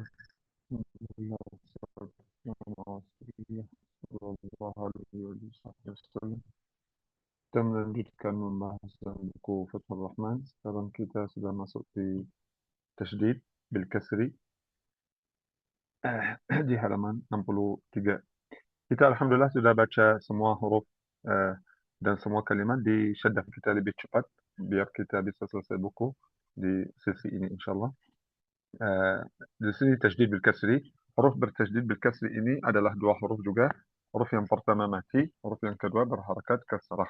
بسم الله والصلاة والسلام على رسول الله صلى الله عليه وصحبه وسلم. Kita melanjutkan pembahasan buku Fathul Rahman. Sekarang kita sudah masuk di Tasydid bil Kasri di halaman 63. Kita alhamdulillah sudah baca semua huruf dan semua kalimat di syaddah. Kita lebih cepat biar kita bisa selesai buku di sesi ini insyaallah. Di sini tasydid bil kasri. Huruf bertasydid bil kasri ini adalah dua huruf juga. Huruf yang pertama mati, huruf yang kedua berharakat kasrah.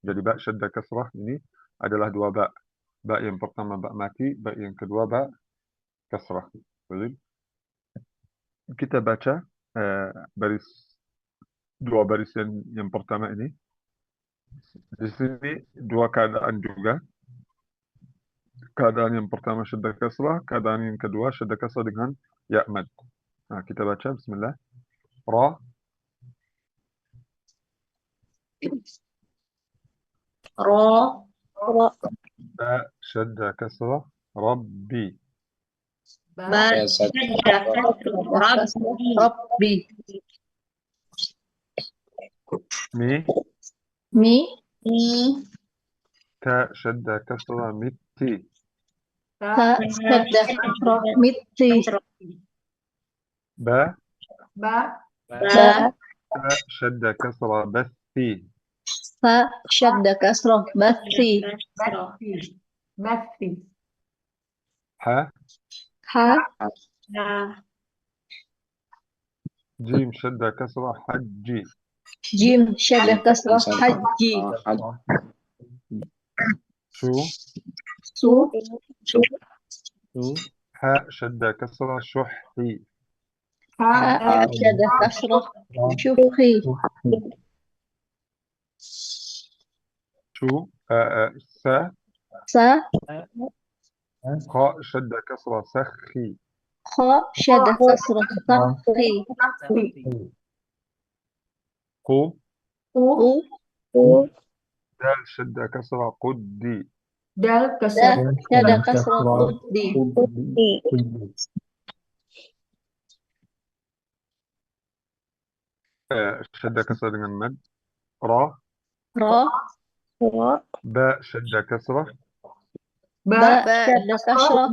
Jadi ba syadda kasrah ini adalah dua ba. Ba yang pertama ba mati, ba yang kedua ba kasrah. Baik. Kita baca dua baris yang pertama ini. Di sini dua keadaan juga. Keadaan yang pertama syadda kasrah, keadaan yang kedua syadda kasrah dengan ya mad. Nah, kita baca bismillah. Ra, Ro, ba syadda kasrah, rabbi. ba, syadda, Rabbi, Mi, mi, ta syadda kasrah, mitti. ta, syadda, kasrah, mitti, Ba, ba, ta syadda kasrah, bathi. fa, syadda, kasrah, bathi, bathi, Ha, ha, jim syadda kasrah, hajji. jim, syadda, kasrah, haji, Shu, su, ha syadda kasrah, shuhhi. ha, syadda, kasrah, syuhi, Shu, sa, sa, qa syadda kasrah, sakhi. kha, syadda, kasrah, sakhi, Qu, u, dal syadda kasrah, quddi. dal, syadda, kasrah, quddi, Syadda kasrah dengan mad. Ra, ra, ba syadda kasrah, ba, syadda, kasrah,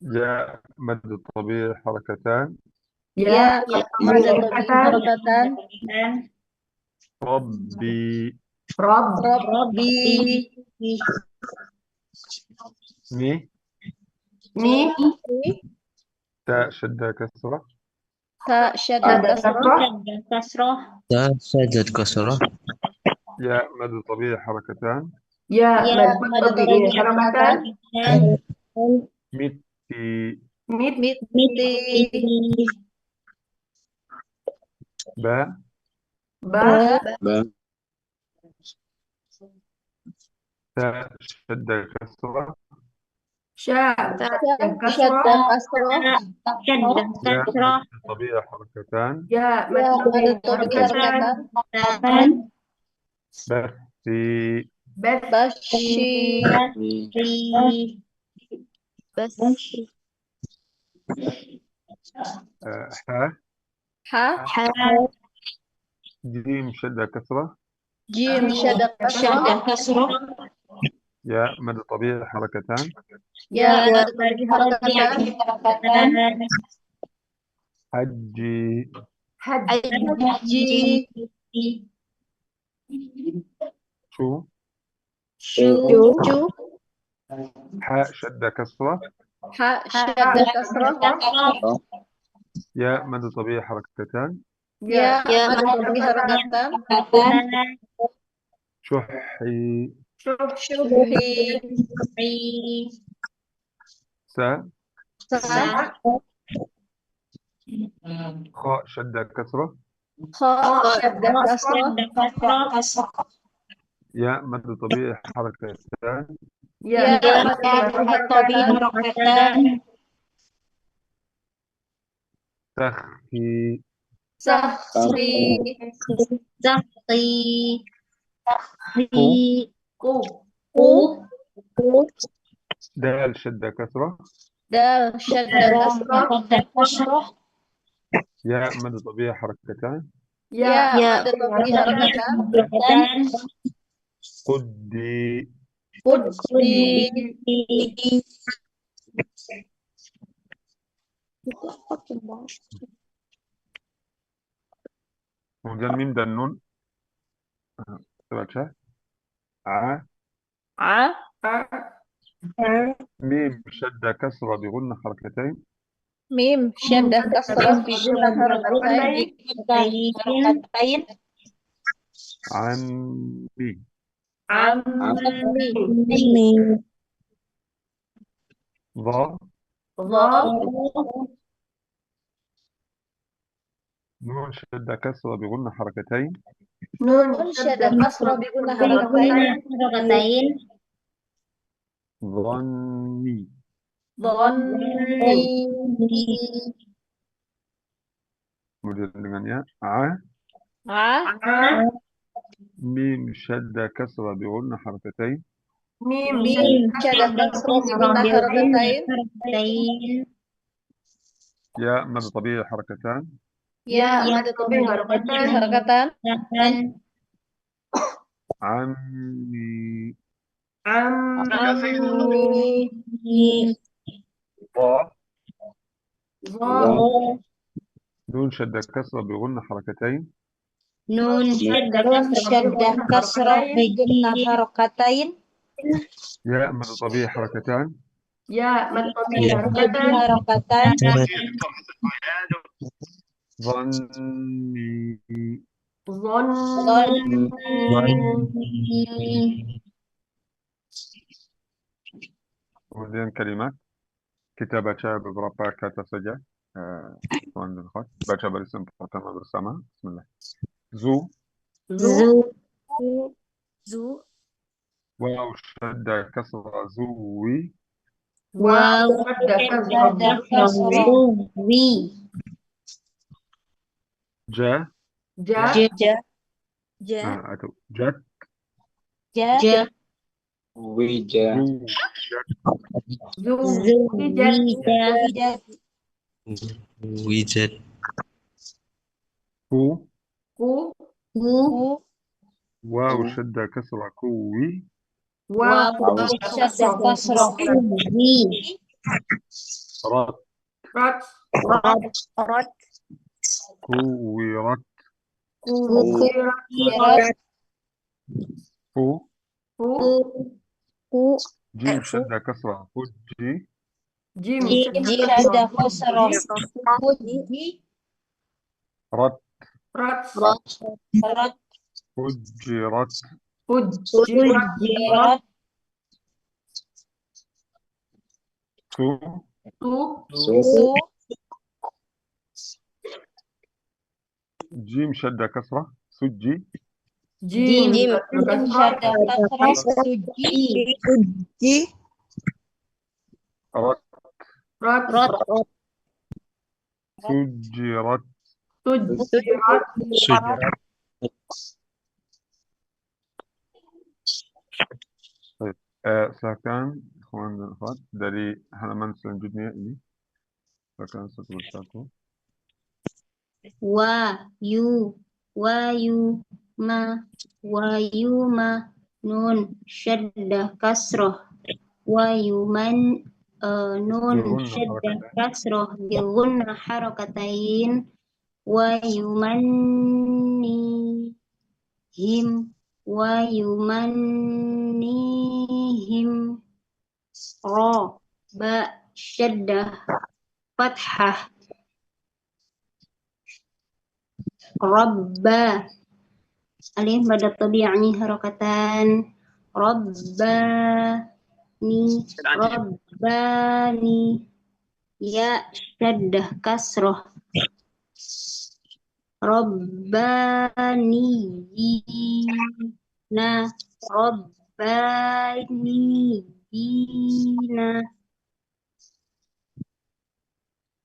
ya mad tabi'i harakatan. ya, mad harakatan, Rabbi, Rabbi, mi, mi, ta syadda kasrah, ta, syadda, kasrah, ta syaddat kasrah, ya mad tabi'i harakatan. ya, mad harakatan, Mitti, mitti, ba ba, ta syadda kasrah, syadda, syaddat kasrah, ya mad tabi'i harakatan. ya, mad harakatan, Bathi, bashi, ha, ha, jim syadda kasrah, jim, syadda, kasrah, ya mad tabi'i harakatan. ya, mad harakatan, Haji, haji, shu, shu, ha syadda kasrah, ha, syadda, kasrah, ya mad tabi'i harakatan. ya, mad harakatan, Shuhhi, syuhi, sa, sa, kha syadda kasrah, kha, syadda, kasrah, ya mad tabi'i harakatan. ya, mad harakatan, Sakhi, sahri, qu, ku, دال شدة كسرة. دال شدة كسرة. ياء مد طبيعي حركتان. يا مد طبيعي حركتان. قدي. قدي. kemudian mim dan nun kita baca a. mim syadda kasra bi gunna harakatain. ميم شدة كسرة بجنة حركتين. Ammi. عمي. Dha. ضا. nun syadda kasra bi gunna harakatain. نون شدة كسرة بجنة حركتين. Dhanni. ظني. kemudian dengan ya a. mim syadda kasra bi gunna harakatain. ميم شدة كسرة بجنة حركتين. ya mad tabi'i harakatan. يا مد طبيعي حركتان. Ammi. عمي. Dha. nun syadda kasra bi gunna harakatain. نون شدة كسرة بجنة حركتين. ya mad tabi'i harakatan. حركتان. Dhanni. kemudian kalimat kita baca beberapa kata saja. Tuan dan akhwat, baca barisan pertama bersama. Bismillah. Zu. زو. Waw syadda kasra zuwi. واو شدة كسرة. Ja. جا. Atau jat. Wija. Wijat. Ku. Ku. Waw syadda kasra kuwi. واو شدة كسرة. Rat. رد. Kuwirat. كرة. Fu. كو. Jim syadda kasra fuji. جيم شدة كسرة. Rat. رد. Fujirat. فجرت. Su. سو. Jim syadda kasra suji. جيم شدة كسرة. سجي. Rat. رد. Sujirat. Baik. Silakan ikhwan dan akhwat dari halaman selanjutnya ini. Silakan satu persatu. Wayuma nun syaddah kasroh wayuman nun syaddah kasroh bilgunna harakatain wayumannihim ro ba syaddah fathah rabba alif pada tabi'ani harakatan rabbani ya syaddah kasroh rabbani dina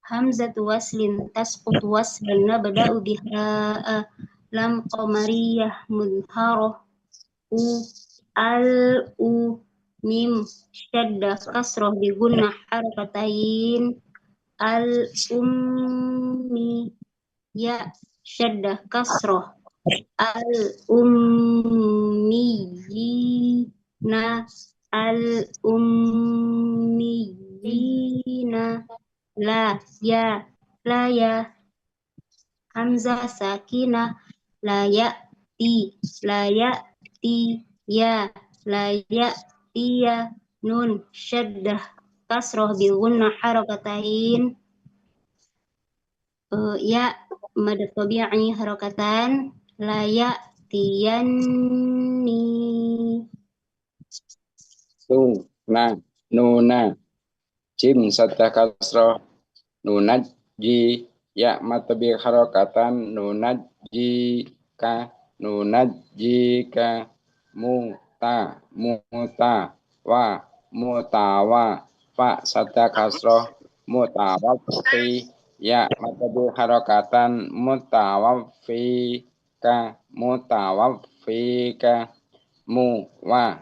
hamzatu waslin tasqut waslan nabda'u biha lam qamariyah mudharoh mim syaddah kasroh bi gunnah harakatain al-ummi ya syaddah kasroh al-ummiyina al-ummiyina la ya hamzah sakinah la ya'ti ya la ya'tiya nun syaddah kasroh bi gunnah harakatain ya mad tabi'i harakatan la ya'tiyanni nuna jim sadda kasroh nunajji ya matabi harokatan nunajjika muta wa mutawa fa sadda kasroh mutawaffi ya matabi harokatan mutawaffika muwa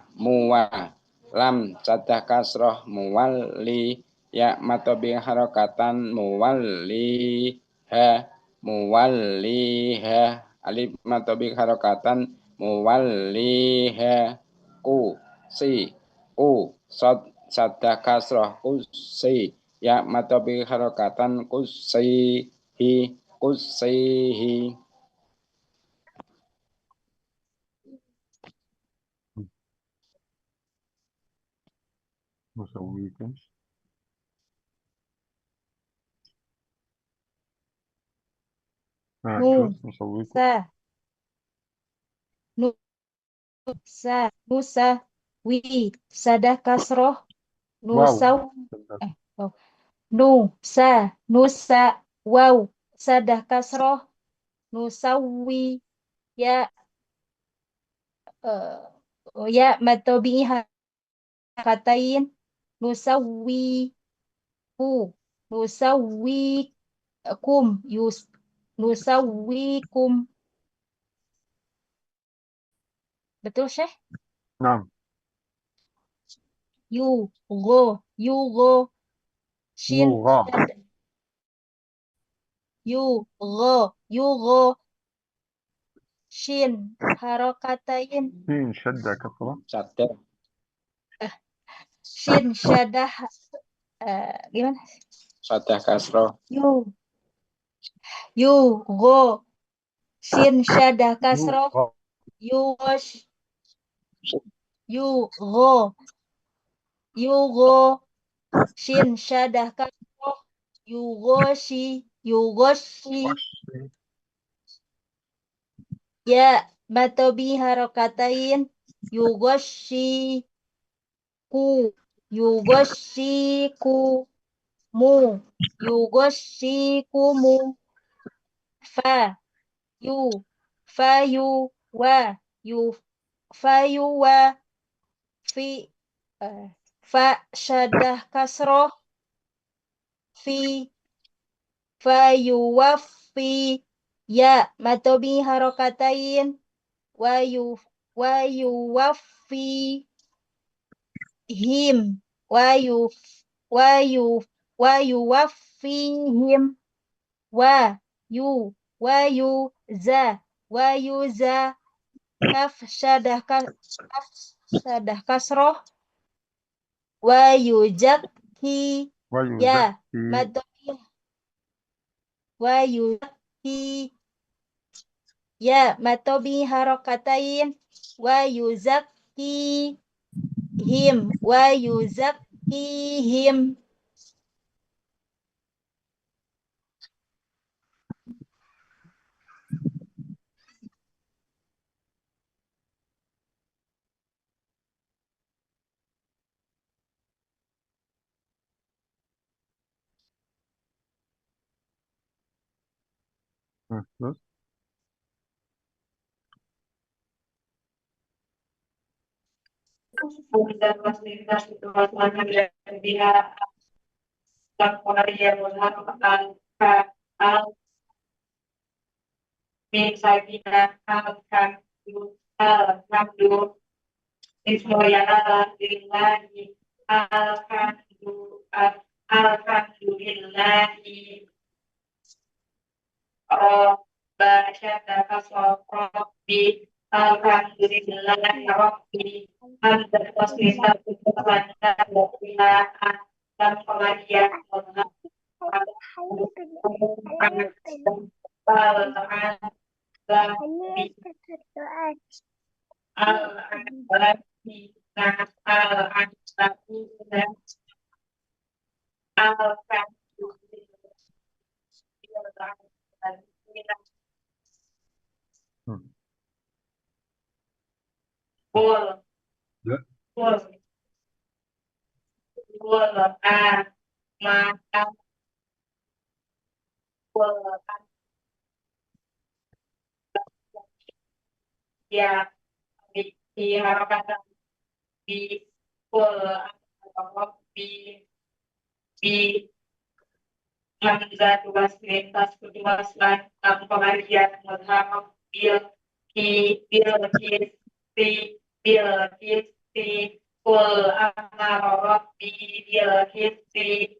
lam sadda kasroh muwalli ya matobi harokatan muwalliha alif matobi harokatan muwalliha sadda kasroh kusi ya matobi harokatan kusihi مسويكم terus مسويكم nusa wi sadah kasroh wow nusa waw sadah kasroh nusawi ya ya matobi harakatain nusawikum betul Syekh? نعم yugo shin yugo shin harakatain سين شدة كسرة shin syadah gimana? sadda kasroh yugo shin syadah kasroh yugosh yugo shin syadah kasroh yugoshi ya matobi harakatain yugoshiku yugoshikumu fayuwa fi fa syadah kasroh fi fayuwaffi ya matobi harakatain wayuwaffi him wayuwaffihim wayuza kaf syadah kasroh wayuzakki ya matobi wayuzakki ya matobi harakatain wayuzakkihim terus dan fasilitas keselamatan yang dia lakukan yang mengharapkan al min sakina al kan al namdu Bismillahirrahmanirrahim. Alhamdulillahi Rabba syadda kasra Rabbi. Alhamdulillahi Rabbi. Hamdan wasmisa kutubanna wa dan pengajian Ya. Ya, diharapkan di hamzah waslin taskutu waslan pengajian mudham bil kisti kul amara rabbi bil kisti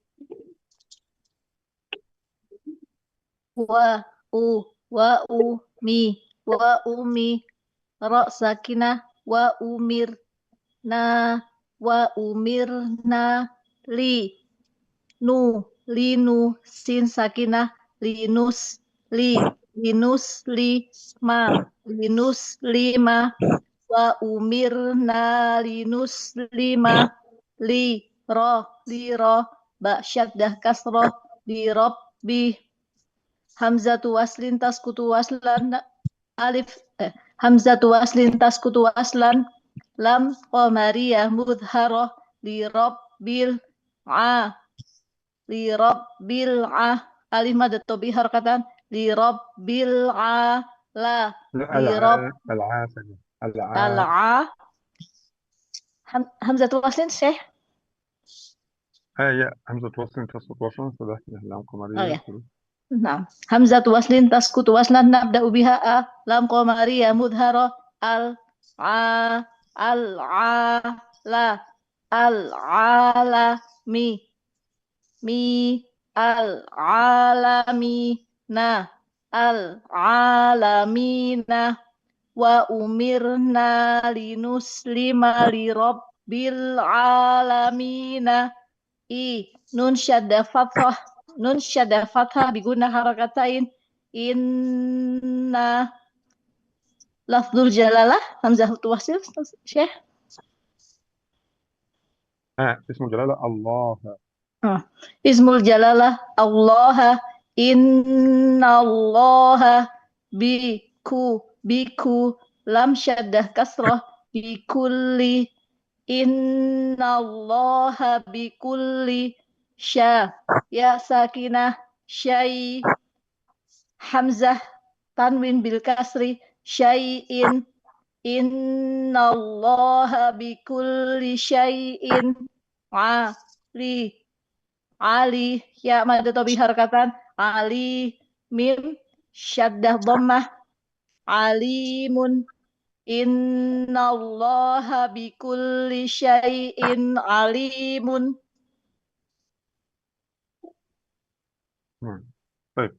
wa umi ra sakinah wa umirna linu sin sakinah linus lima wa umirna linus lima li ro ba syaddah kasroh li robbi hamzatu waslin taskutu waslan hamzatu waslin taskutu waslan lam qamariyah mudharah li rabbil alif mad tobi harakatan li rabbil لا li rabb العا hamzatu waslin syekh. يا همزة وصل تسقط وصلا صدق لام قمرية. نعم همزة وصل تسكت وصلا نبدأ بها لام قمرية مظهرة العالمين wa umirna linuslima li rabbil alamina nun syadda fathah biguna harakatain inna lafzul jalalah hamzah wasl syekh. اسم جلالة الله. Ismul jalalah Allah inna Allah biku lam syaddah kasrah bikulli inna Allah bikulli ya sakinah syai hamzah tanwin bil kasri syai'in inna Allah bikulli syai'in Ali ya mad tobi harakatan ali mim syaddah dhammah alimun innallaha bikulli syai'in alimun. طيب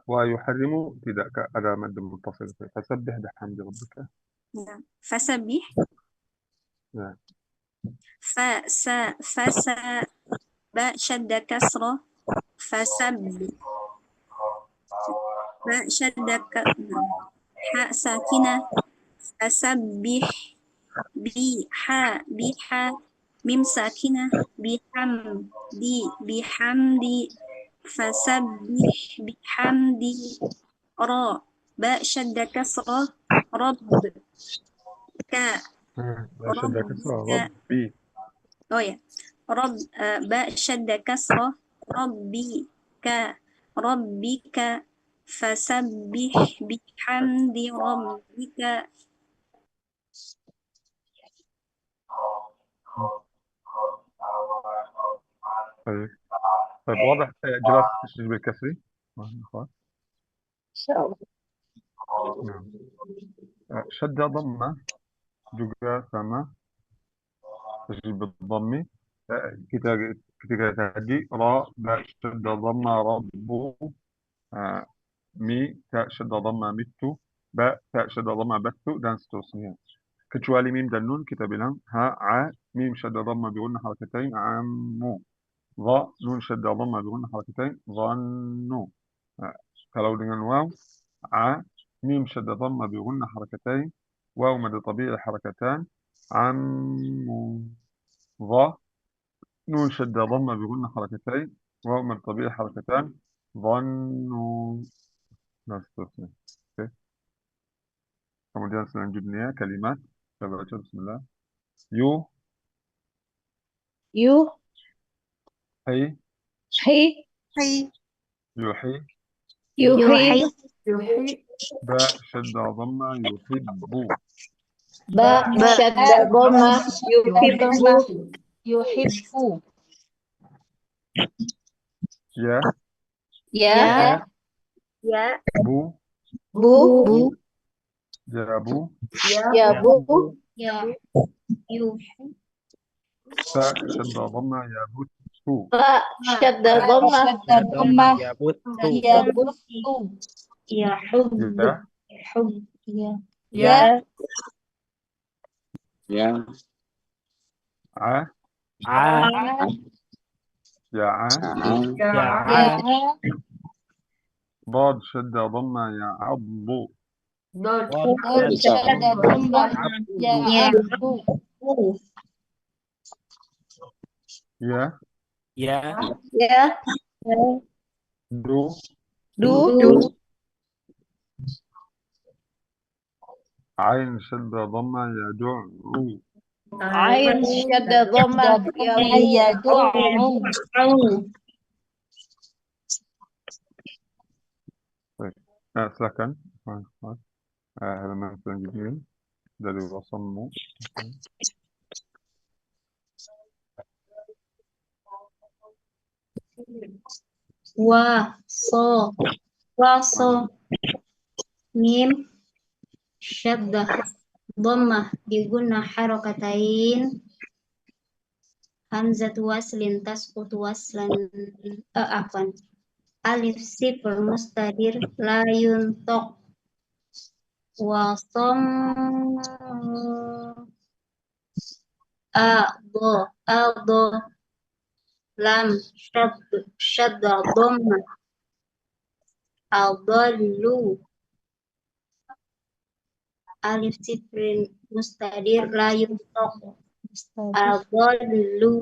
ويحرم tidak ada mad muttasil فسبح بحمد ربك. فسبح ba syadda kasrah fasabbi ba syadda ha sakinah fasabbih biha mim sakinah bihamdi fasabbih bihamdi ra ba syadda kasrah rabb ka ربي. ba syadda kasrah rabbika fasabbih bihamdi rabbika. طيب واضح جلالة التشديد بالكسري إن شاء الله. نعم. شد ضمة juga sama tajib dhammi. Ketika tadi ra ba syadda dhamma rabbu, mi ta syadda dhamma mittu, ba ta syadda dhamma battu, dan seterusnya. Kecuali mim dan nun kita bilang ha a mim syadda dhamma bi gunna harakatain ammu, dha nun syadda dhamma bi gunna harakatain dhannu. Kalau dengan waw a mim syadda dhamma bi gunna harakatain waw mad tabi'i harakatan ammu, dha نون شدة ضمة بغنى حركتين واو من طبيعي حركتان ظنوا. Nah, seterusnya. Oke. Kemudian selanjutnya kalimat kita baca bismillah. Yu Yu hi hi yuhi yuhi ba shadda dhamma yuhibbu ba syadda dhamma yuhibbu ya ya bu bu jabu ya bu ta shadda dhamma yabuttu ba syadda dhamma yabuttu ya ya Ya. a ya a ضاد شدة ضمة يعض syadda dhamma yabuttu ya ya du عين شدة ضمة يدع ain syadda dhamma yad'u silakan halaman selanjutnya dari wasammu. wa mim syaddah dhammah diguna harakatain hamzatu waslin tasqutu waslan afan alif sifr mustadir la yuntaq wasam ado lam syadda dhammah adallu alif sifrin mustadir la yuntaq adallu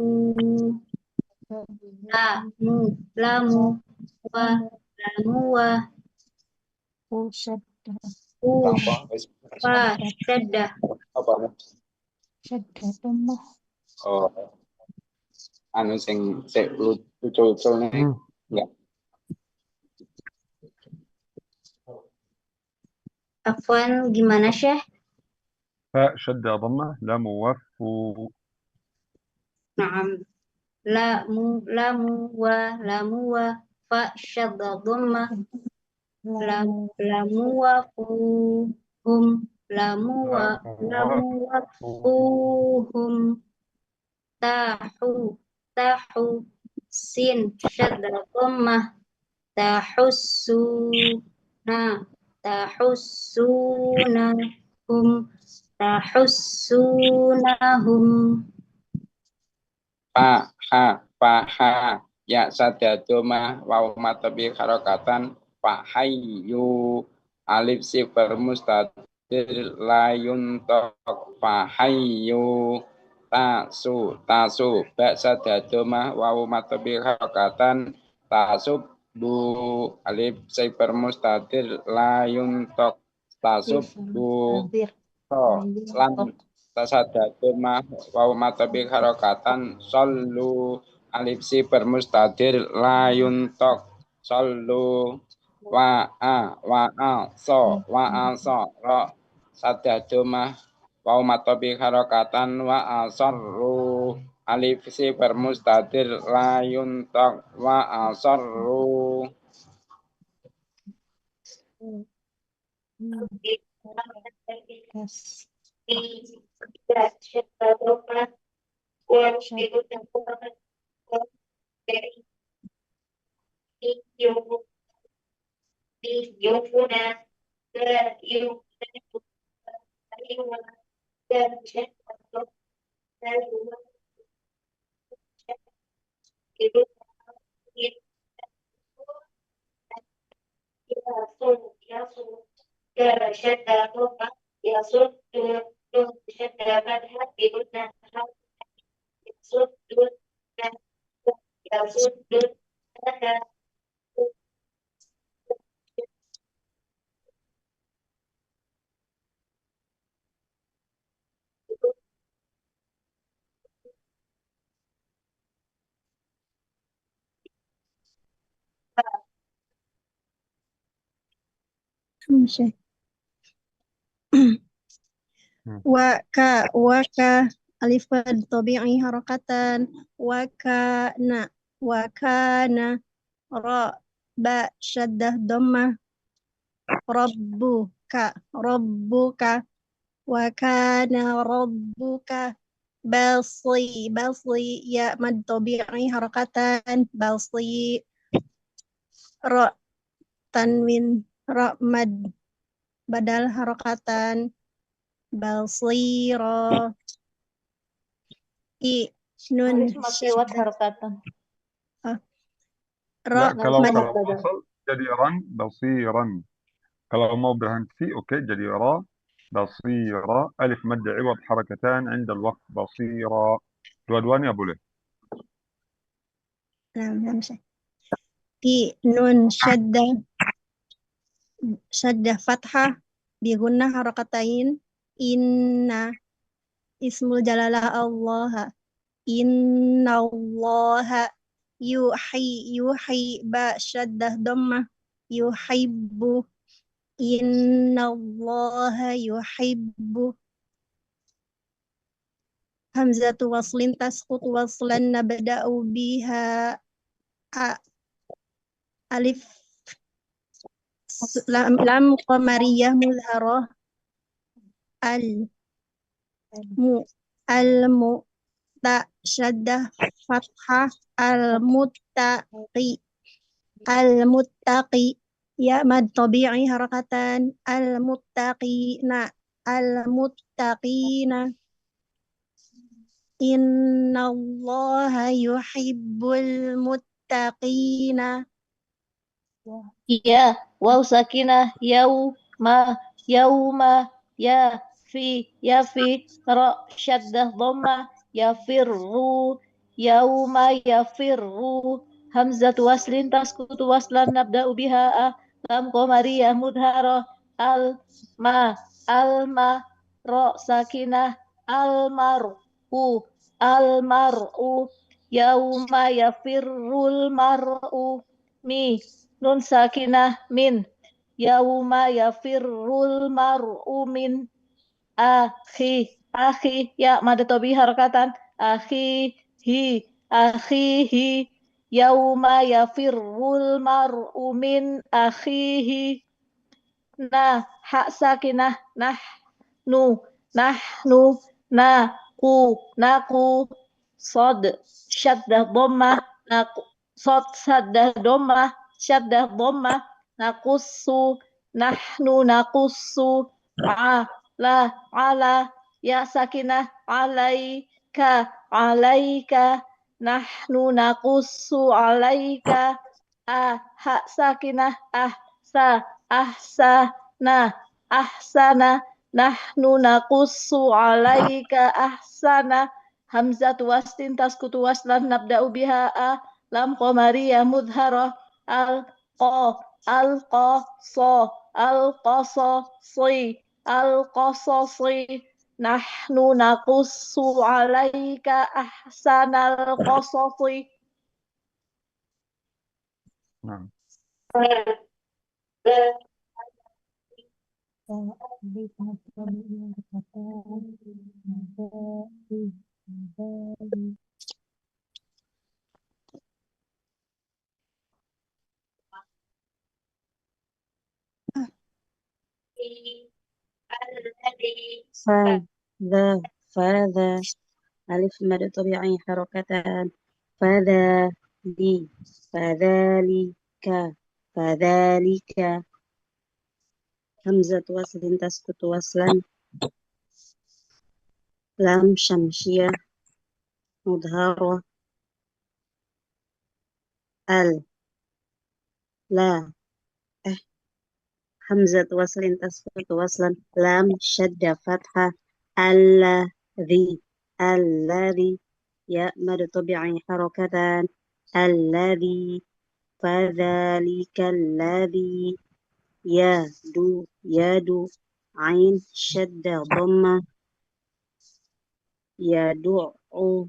lamu wa fa syaddah Apa? Oh, anu sing lucu-lucu nih. Enggak. Afwan, gimana Syekh? fa syadda dhamma la muwaffu. Naam. Lamu wa fa syadda dhamma lamu wa hum lamu wa hum tahu sin syadda dhamma tahussunahum fa ha ya sadatu ma waw matabi harakatan fa hayyu alif sifar mustatir la yuntaq fa hayyu tasu ba sadatu ma waw matabi harakatan tasub bu alif sifar mustatir la yuntaq tasub bu lam tasadatu ma waw matabi harakatan sallu alif sifar mustatir la yuntaq sallu wa so ra sadatu ma waw matabi harakatan wa asarru alif sifar mustatir la yuntaq wa asarru. إذا شد ضمة ويشبه يوفنا لا يوفنا لا شد ضمة يصل شد ضمة يصد شد فتحة بمثنى يصد يصد ماشي. وك ألف طبيعي حركة وكان راء باء شدة ضمة ربك وكان ربك بصي يا مد طبيعي حركة بصي راء تنوين راء مد بدل حركة بصيرا نون Alif matiwat شدة harakatan. لا راء kalau Mad مد badal. wasal jadi ran basiran. Kalau mau berhenti oke jadi ra basira alif mad iwad harakatan عند الوقت basira. Dua-duanya boleh. نعم نون شدة فتحة بغنى حركتين إن اسم الجلالة الله إن الله يحيي باء شدة ضمة يحب إن الله يحب همزة وصل تسقط وصلا نبدأ بها ألف لام قمرية مظهرة شدة فتحة المتقي يا مد طبيعي حركتان المتقين إن الله يحب المتقين Ya, waw sakinah yauma ya fi ra syaddah dhamma yafirru yauma yafirru hamzatu waslin taskutu waslan nabda'u biha lam qamariyah mudhara alma ra sakinah almar'u yauma yafirrul mar'u nun sakinah min yauma yafirrul mar'u min akhi ya mad tobi harakatan akhihi yauma yafirrul mar'u min akhihi ha sakinah nahnu naku sod syaddah dhammah sod saddah dhammah syaddah dhammah nahnu nakussu ala ya sakinah alaika nahnu nakussu alaika ha sakinah ahsana nahnu nakussu alaika ahsana hamzatu wastin taskutu waslan nabda'u biha lam qamariyah mudharah alqasasi nahnu naqussu alaika ahsanal qasasi. Nah. فذا ألف مد طبيعي حركتان فذا لي فذلك فذلك همزة وصل تسكت وصلا لام شمشية مظهرة ال لا همزة وصل تسكت وصلا لام شدة فتحة الذي الذي ياء مد طبيعي حركتان الذي فذلك الذي يد عين شدة ضمة يدعو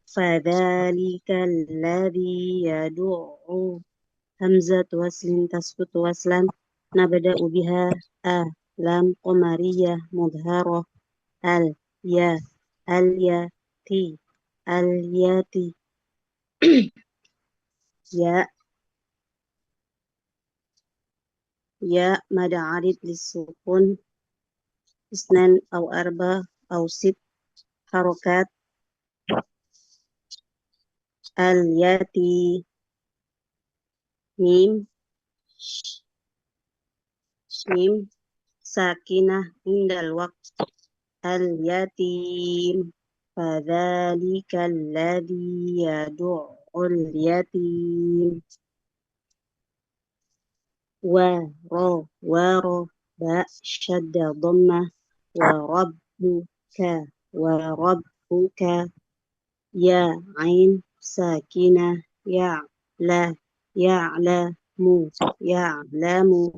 فذلك الذي يدعو همزة وصل تسكت وصلا نبدأ بها لام قمرية مظهرة اليا الياتي الياتي يا مد عارض للسكون 2 أو 4 أو 6 حركات الياتي ميم ميم ساكنة عند الوقت اليتيم فذلك الذي يدع اليتيم ورا باء شدة ضمة وربك يا عين ساكنة يعلم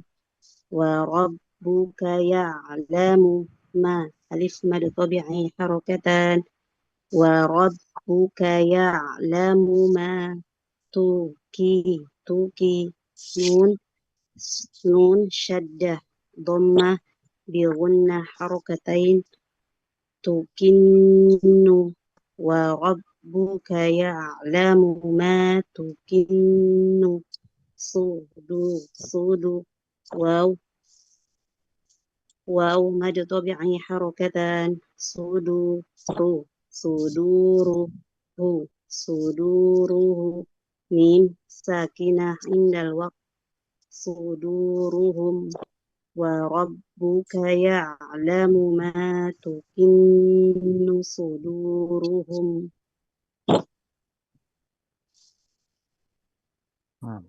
وربك يعلم ما ألف مد طبيعي حركتان وربك يعلم ما توكي نون شدة ضمة بغنى حركتين تكن وربك يعلم ما تكن صود واو مد طبيعي حركتان صدوره ميم ساكنة عند الوقت صدورهم وربك يعلم ما تكن صدورهم نعم.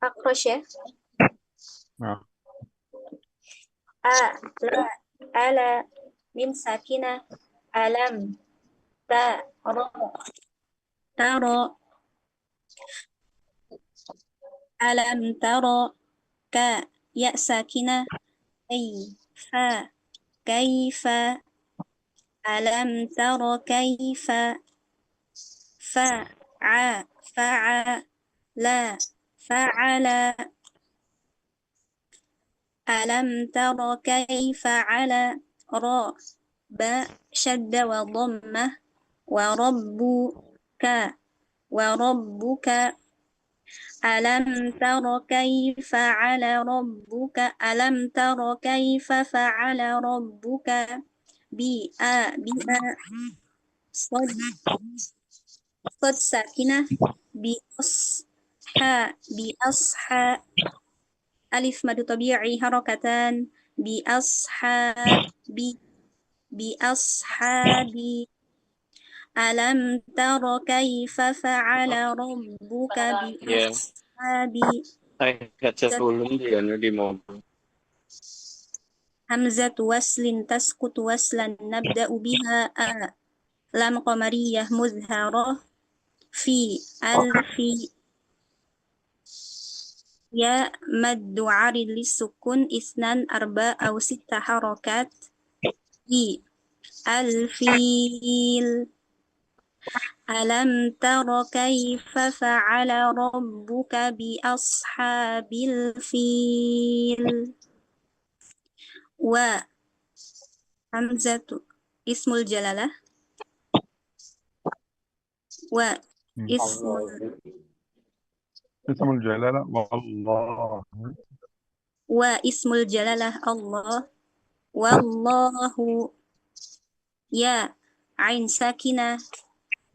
أقرش نعم. ألا ميم ساكنة ألم ترى ألم ترى ياء ساكنة كيف ألم تر كيف فعل ألم تر كيف على باء شد وضمة وربك ألم تر كيف على ربك ألم تر كيف فعل ربك صد ساكنة بأصحى ألف مد طبيعي حركتان بأصحاب ألم تر كيف فعل ربك بأصحاب همزة وصل تسكت وصلا نبدأ بها لام قمرية مظهرة في ألف يا مد عارض للسكون 2 4 أو 6 حركات في الفيل ألم تر كيف فعل ربك بأصحاب الفيل وهمزة اسم الجلالة واسم اسم الجلالة والله. واسم الجلالة الله والله يا عين ساكنة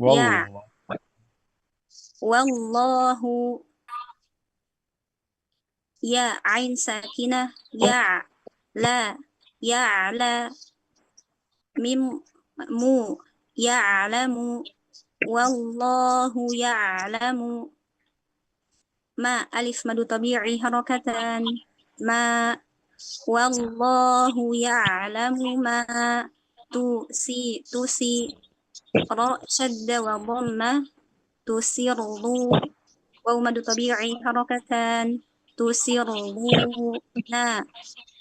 يا والله. والله يا عين ساكنة يا لا يعلم مو يعلم والله يعلم ما ألف مد طبيعي حركتان ما والله يعلم ما تسي راء شد وضمة تسروا واو مد طبيعي حركتان تسرون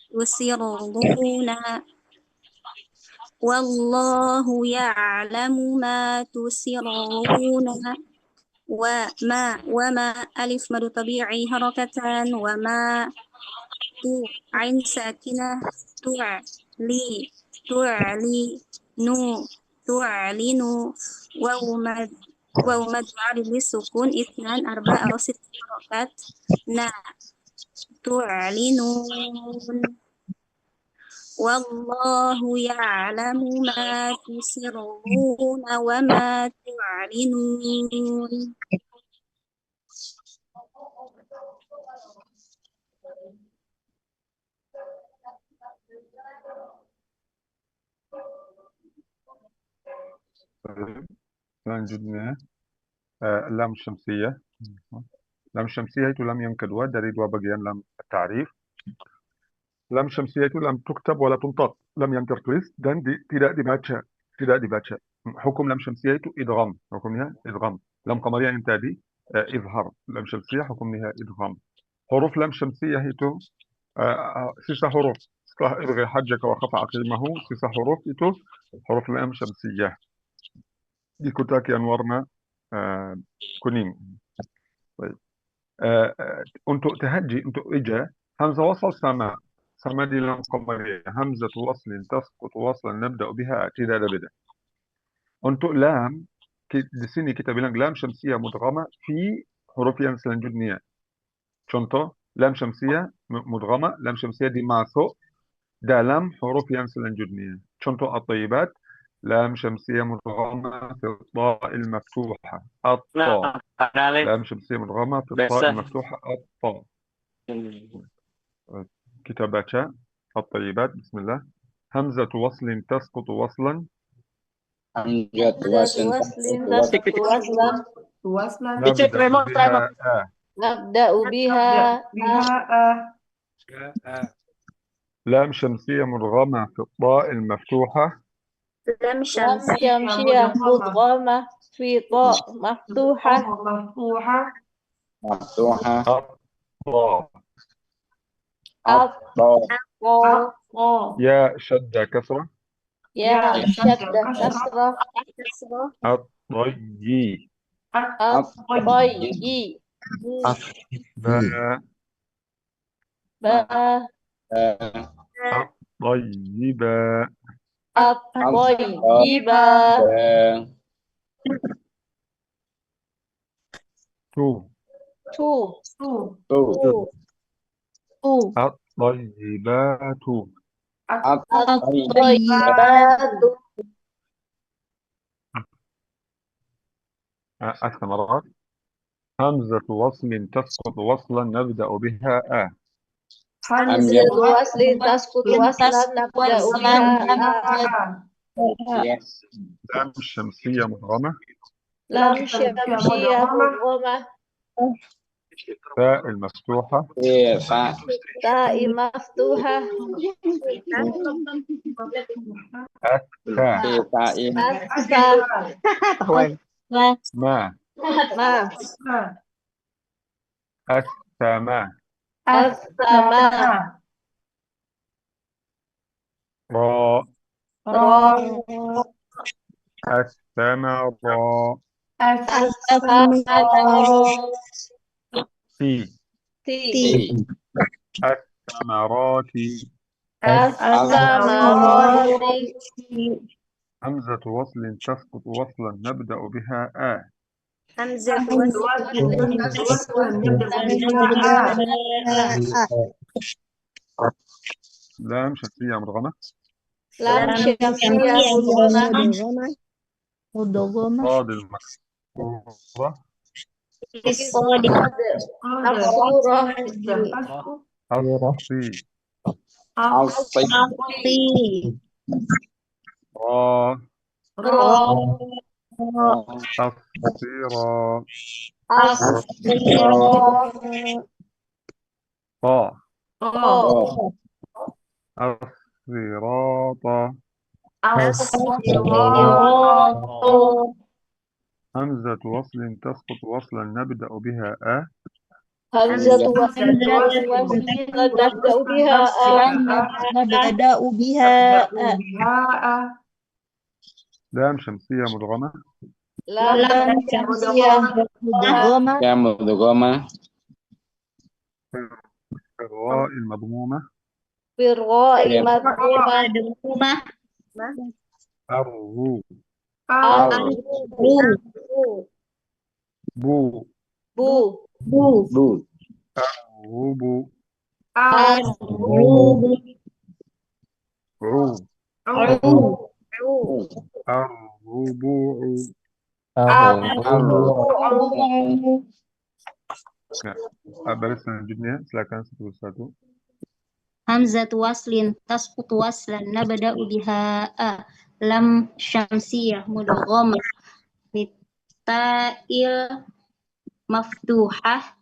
تسرون والله يعلم ما تسرون وما ألف مد طبيعي حركتان وما عين ساكنة تعلي تعلن واو مد عارض للسكون 2 4 أو 6 حركات تعلنون والله يعلم ما تسرون وما تعلنون. Selanjutnya lam syamsiyah. Lam syamsiyah itu lam yang kedua dari dua bagian lam ta'rif. Lam syamsiyah itu lam tuktab wala tuntat, lam yang tertulis dan tidak dibaca. Hukum lam syamsiyah itu idgham, hukumnya idgham. Lam qamariyah yang tadi izhar. Lam syamsiyah hukumnya idgham. Huruf lam syamsiyah itu sisa huruf. Setelah ibghi hajjaka wa khafa aqimahu, sisa huruf itu huruf lam syamsiyah. Dikutakan warna kuning. Baik. Untuk tahajji, untuk ija, hamzah wasal sama di lam qamariyah. Hamzatu waslin tasqutu waslan nabda'u biha, tidak ada beda. Untuk lam, di sini kita bilang lam syamsiyah mudghama fi huruf yang selanjutnya. Contoh, lam syamsiyah mudghama, lam syamsiyah dimasuk dalam huruf yang selanjutnya. Contoh at-thayyibat, لام شمسية مدغمة في الطاء المفتوحة الطاء. لام شمسية مدغمة في الطاء المفتوحة الطاء. كتابة الطيبات. بسم الله. همزة وصل تسقط وصلا. همزة وصل تسقط وصلا نبدأ بها لام شمسية مدغمة في الطاء المفتوحة. لام شمسية مدغمة في طاء مفتوحة الطاء. يا شدة كسرة. يا شدة كسرة الطيي. الطيي باء الطيبة. الطيبة تو الطيبات. الثمرات. همزة وصل تسقط وصلا نبدأ بها همزة وصل تسقط وصلا نبدأ بها لام شمسية مدغمة. لام شمسية مدغمة تاء المفتوحة. تاء مفتوحة ما السماء. راء الثمرة. في الثمرات. همزة وصل تسقط وصلا نبدأ بها Hamzah لام شمسية مدغمة. لام شمسية مدغمة مدغمة صاد المكسورة. الصاد مكسورة الصي. عصي الصي را. را الصيرا. الصراط طا. طا الصراط. الصراط همزة وصل تسقط وصلا نبدأ بها همزة وصل نبدأ بها نبدأ بها لام شمسية مدغمة. لام شمسية مدغمة يا مدغمة الراء المضمومة. بالراء مضمومة الرو. الرو بو. بو الربو. الروب عو. عو الربوع. الربوع Baris selanjutnya silakan satu-satu. Hamzah waslin tasqut waslan nabda'u biha lam syamsiyah mudghamah ta'il maftuhah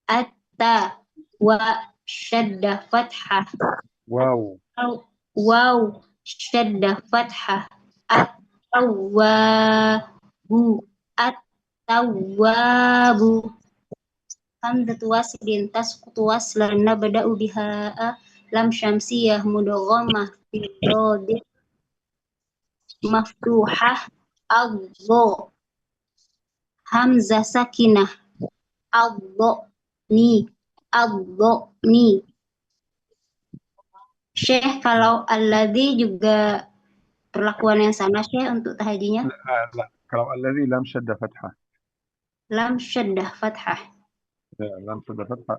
atta wa syaddah fathah Wow. waw syaddah fathah at-tawwabu at-tawwabu hamzatu waslin tasqutu waslan nabda'u biha lam syamsiyah mudghamah fi dodi maftuhah adho hamzah sakinah adho ni Syekh, kalau alladzi juga perlakuan yang sama Syekh untuk tahjinya? لا kalau الذي لم شد فتحة. Lam syaddah fathah. لم شد فتحة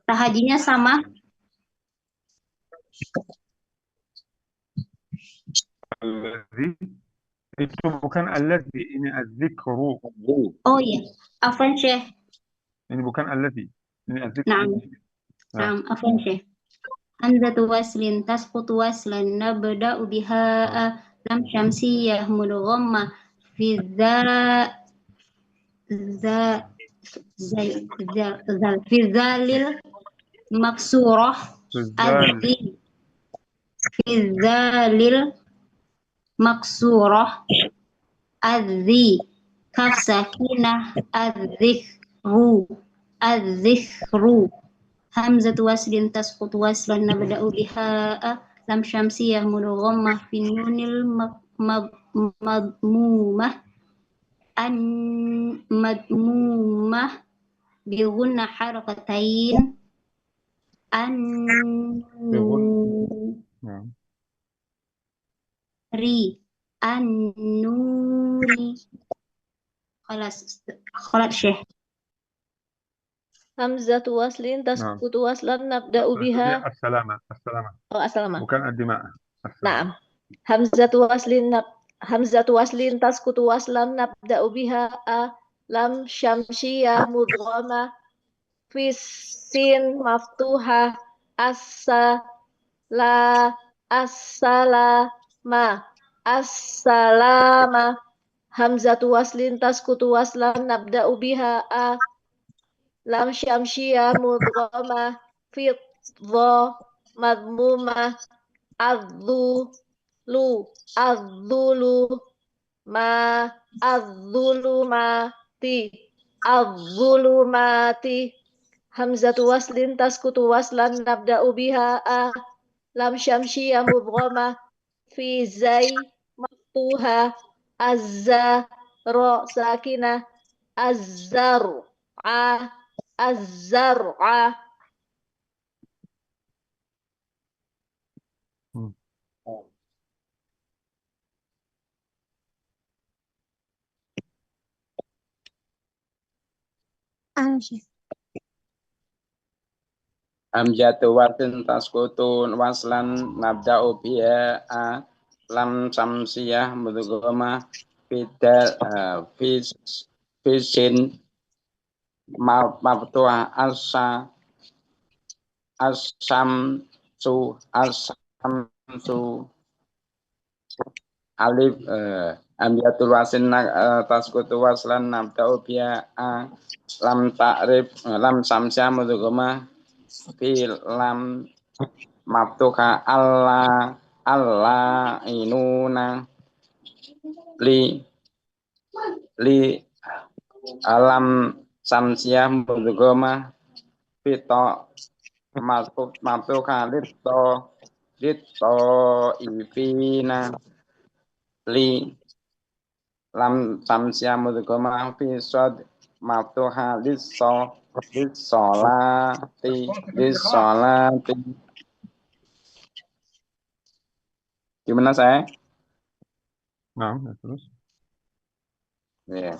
Tahjinya sama? الذي itu bukan الذي, ini الذكر. Oh iya, afwan Syekh. Ini bukan الذي, ini الذكر. Naam, afwan Syekh. Hamzatu waslin tasqutu waslan nabda'u biha lam syamsiyah mudghammah fi fi zalil maksurah adzi fi zalil maksurah adzi kaf sakinah adzikru hamzatu waslin tasqutu waslan nabda'u biha lam syamsiyah mudghammah fi nunil madmumah an madmumah bi gunna harakatain an an-nuri khalas Syekh. Hamzatu waslin tasqutu waslan nabda'u biha السلامة. السلامة bukan الدماء. نعم Hamzatu waslin tasqutu waslan nabda'u biha lam syamsiyah mudghamah fi sin maftuhah assalama hamzatu waslin tasqutu waslan nabda'u biha lam syamsiyah mudghamah fi dha madmumah az-zulumati hamzatu waslin tasqutu waslan nabda'u biha lam syamsiyah mudghamah fi zai maftuha az-zarra sakinah az-zar'a Syekh. Hamzatu watin taskutun waslan nabda'u biha lam samsiyah mudghama fidal fisin maftuha asamsu alif hamzatul wasin taskutu waslan nabda'u biha lam ta'rif lam samsiyah mudghama fil lam maftuha Allah inuna li alam samsiah mudghama fito maftuha litto ifina li lam samsiah mudghama fi sod maftuha lissolati gimana saya? Nah, ya, terus. Ya.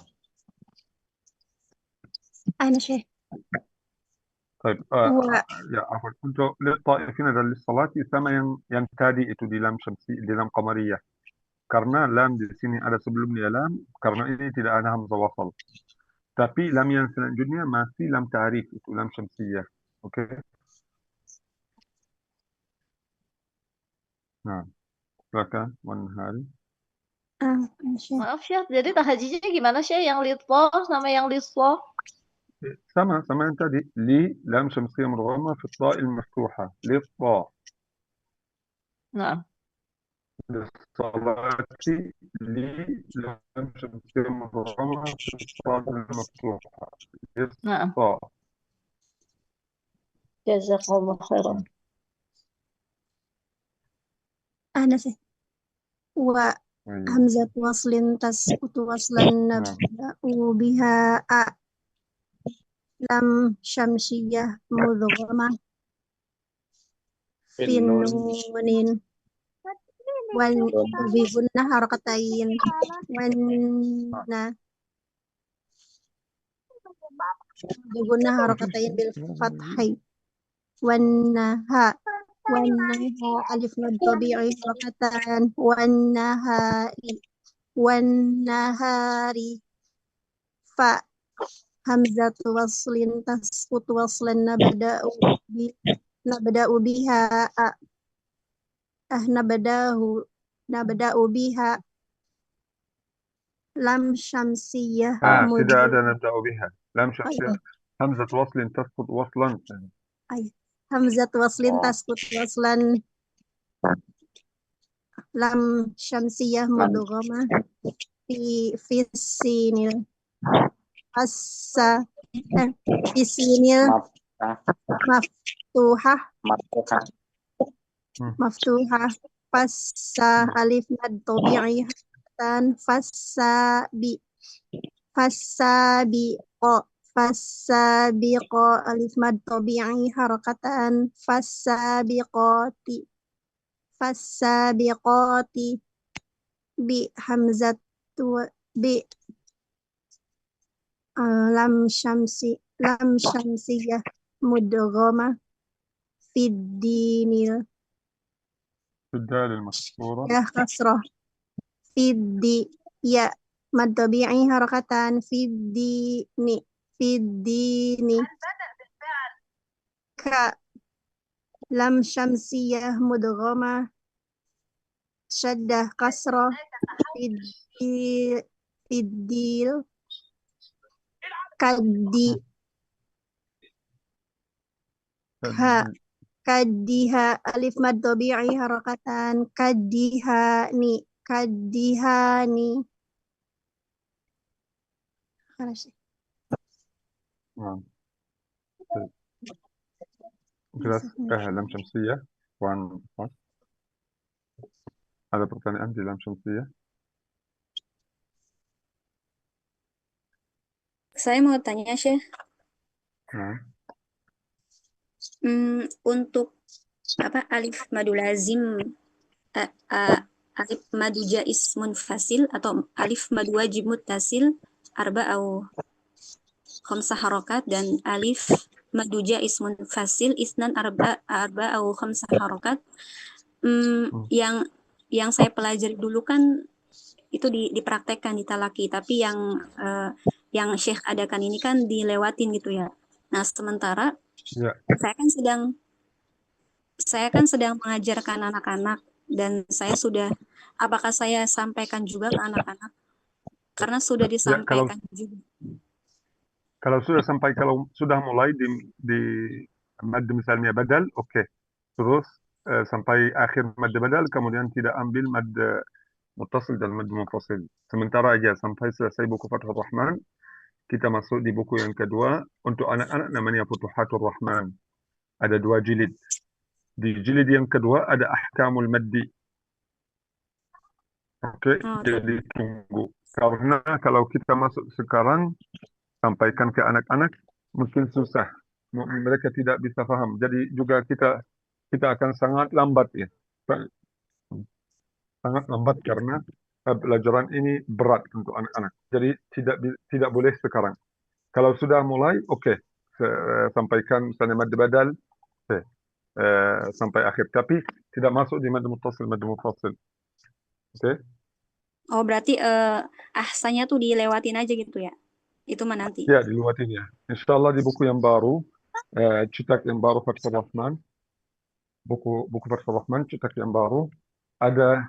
Ana Syekh. Baik, ya, afwan. Untuk littaifina dan lissalati sama yang tadi itu di lam syamsi, di lam qamariyah. Karena lam di sini ada sebelumnya lam, karena ini tidak ada hamzah wasal. Tapi lam yang selanjutnya masih lam ta'rif, itu lam syamsiyah. Oke. Nah, silakan Wan Hari. Syekh. Maaf Syekh, jadi tahajijnya gimana Syekh? Yang litlo sama yang lislo? sama yang tadi, li lam syamsiyah mudghama fi ta'il maftuha, litta. Nah, للصلاة لم شمسية مضغمة في الصاد المفتوحة nah. للصاد. Jazakallah khairan. Ana Syekh. Wa أيوة. hamzat waslin tasqutu waslan نعم. nabda'u biha lam syamsiyah mudghama fin nunin wan bigunnah harakatain wan bigunnah harakatain bil fathai wan ha alif mad tabi'i harakatan wan nahari fa hamzatu waslin tasqutu waslan nabda'u biha nabda'u biha lam syamsiyah tidak ada nabda'u biha. Lam syamsiyah. Hamzat waslin tasqut waslan. hamzat waslin tasqut waslan lam syamsiyah mudghama fi sinil fisinil maftuhah fassa alif mad tabi'i tan fassabiqo alif mad tabi'i harakatan fassabiqati bi hamzatu bi lam syamsiyah mudghama fid dinil الدال المكسورة. ya kasrah fiddi ya mad tabi'i harakatan fiddini ka lam syamsiyah mudghama syaddah kasrah fiddil kadiha alif mad tabi'i harakatan kadihani نعم. Jelas lam syamsiyah. Ada pertanyaan di lam syamsiyah? Saya mau tanya Syekh. Nah. Untuk alif madu lazim, alif madu jaiz munfasil atau alif madu wajib muttasil arba au khamsa harokat dan alif maduja ismun fasil isnan arba au khamsa harokat. Yang saya pelajari dulu kan itu dipraktekkan di talaki, tapi yang Syekh adakan ini kan dilewatin gitu ya. Nah, sementara Ya. saya kan sedang mengajarkan anak-anak dan apakah saya sampaikan juga ke anak-anak? Karena sudah disampaikan juga. Kalau sudah mulai di mad misalnya badal, oke. Terus sampai akhir mad badal, kemudian tidak ambil mad muttasil dan mad munfasil. Sementara aja sampai selesai buku Fathur Rahman, kita masuk di buku yang kedua untuk anak-anak namanya Futuhatur Rahman. Ada 2 jilid. Di jilid yang kedua ada ahkamul maddi. Oke, jadi tunggu. Karena kalau kita masuk sekarang sampaikan ke anak-anak mungkin susah. Mereka tidak bisa paham. Jadi juga kita akan sangat lambat ya. Sangat lambat karena pelajaran ini berat untuk anak-anak. Jadi tidak boleh sekarang. Kalau sudah mulai, oke. Sampaikan misalnya mad badal sampai akhir. Tapi tidak masuk di mad muttasil. Oke. Oh, berarti ahsanya tuh dilewatin aja gitu ya? Itu mah nanti. Ya, dilewatin ya. Insyaallah di buku yang baru, cetak yang baru Fathur Rahman, buku Fathur Rahman cetak yang baru ada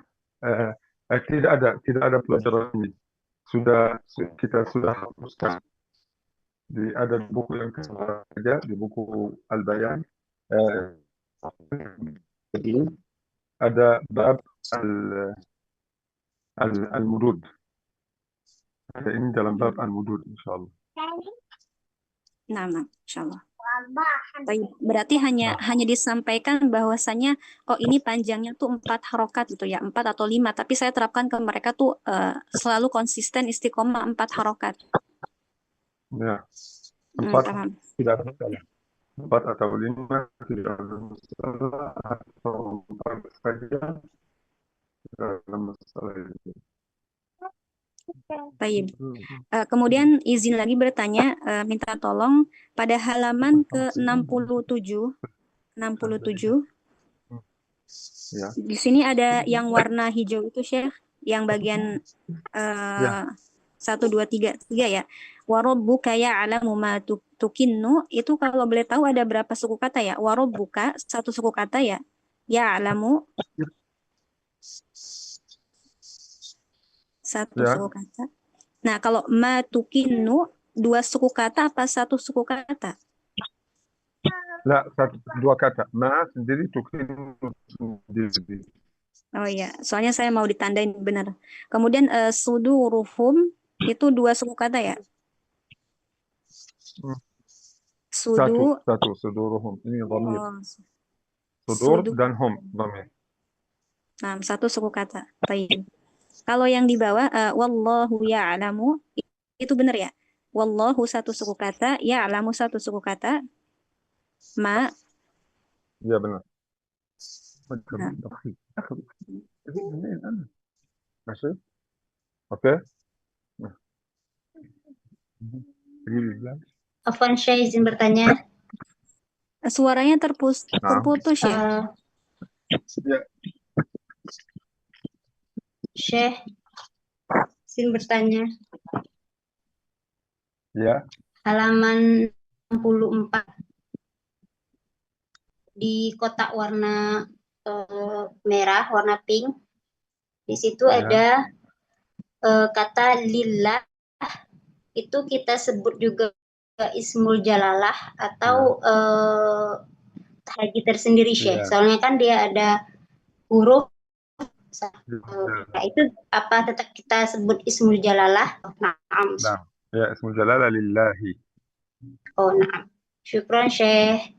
tidak ada pelajaran ini. Kita sudah hapuskan. Ada buku yang kedua saja di buku Al-Bayan. Jadi ada bab al-mudud. Ini dalam bab al-mudud insyaallah. Nah, insyaallah. Berarti hanya disampaikan bahwasanya ini panjangnya tuh 4 harokat gitu ya, 4 atau 5, tapi saya terapkan ke mereka tuh selalu konsisten istiqomah 4 harokat. Ya. 4 tidak ada masalah. 4 atau 5 tidak ada masalah, atau 4 saja tidak ada masalah itu. Baik. Kemudian izin lagi bertanya, minta tolong pada halaman ke-67. Ya. Di sini ada yang warna hijau itu, Syekh, yang bagian 1 2 3 ya. Warabbuka ya'lamu ma tukinnu, itu kalau boleh tahu ada berapa suku kata ya? Warabbuka 1 suku kata ya. Ya'lamu 1 suku kata. Nah, kalau ma tukinnu 2 suku kata apa 1 suku kata? Lah, 2 kata. Ma sendiri, tukinnu sendiri. Oh iya, soalnya saya mau ditandain benar. Kemudian suduruhum itu 2 suku kata ya? Satu, suduruhum. Ini dhamir. Sudur dan hum, dhamir. Nah, 1 suku kata. Baik. Kalau yang di bawah wallahu ya'lamu itu benar ya? Wallahu 1 suku kata, ya'lamu 1 suku kata. Ma. Ya benar. Masih? Oke. Afwan, Syekh izin bertanya. Suaranya terputus ya? Syekh izin bertanya. Ya. Halaman 64 di kotak warna merah, warna pink. Di situ ada kata lillah, itu kita sebut juga ismul jalalah atau haji tersendiri, Syekh. Soalnya kan dia ada huruf. Nah, itu apa tetap kita sebut ismul jalalah? Naam. Ya, ismul jalalah lillahi. Oh, naam. Syukran, Syekh.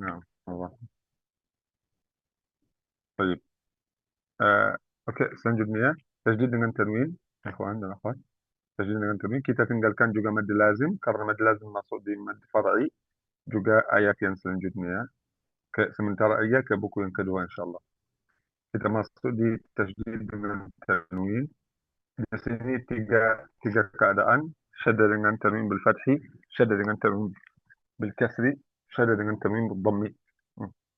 Naam. Allah. Baik. Oke, selanjutnya tajdid dengan tanwin, ikhwan dan akhwat. Tajdid dengan tanwin, kita tinggalkan juga mad lazim karena mad lazim masuk di mad far'i, juga ayat yang selanjutnya. Sementara aja ke buku yang kedua insyaallah. Kita masuk di tajdid dengan tanwin. Di sini tiga keadaan. syadda dengan tanwin bil fathi, syadda dengan tanwin bil kasri, syadda dengan tanwin bil dhammi.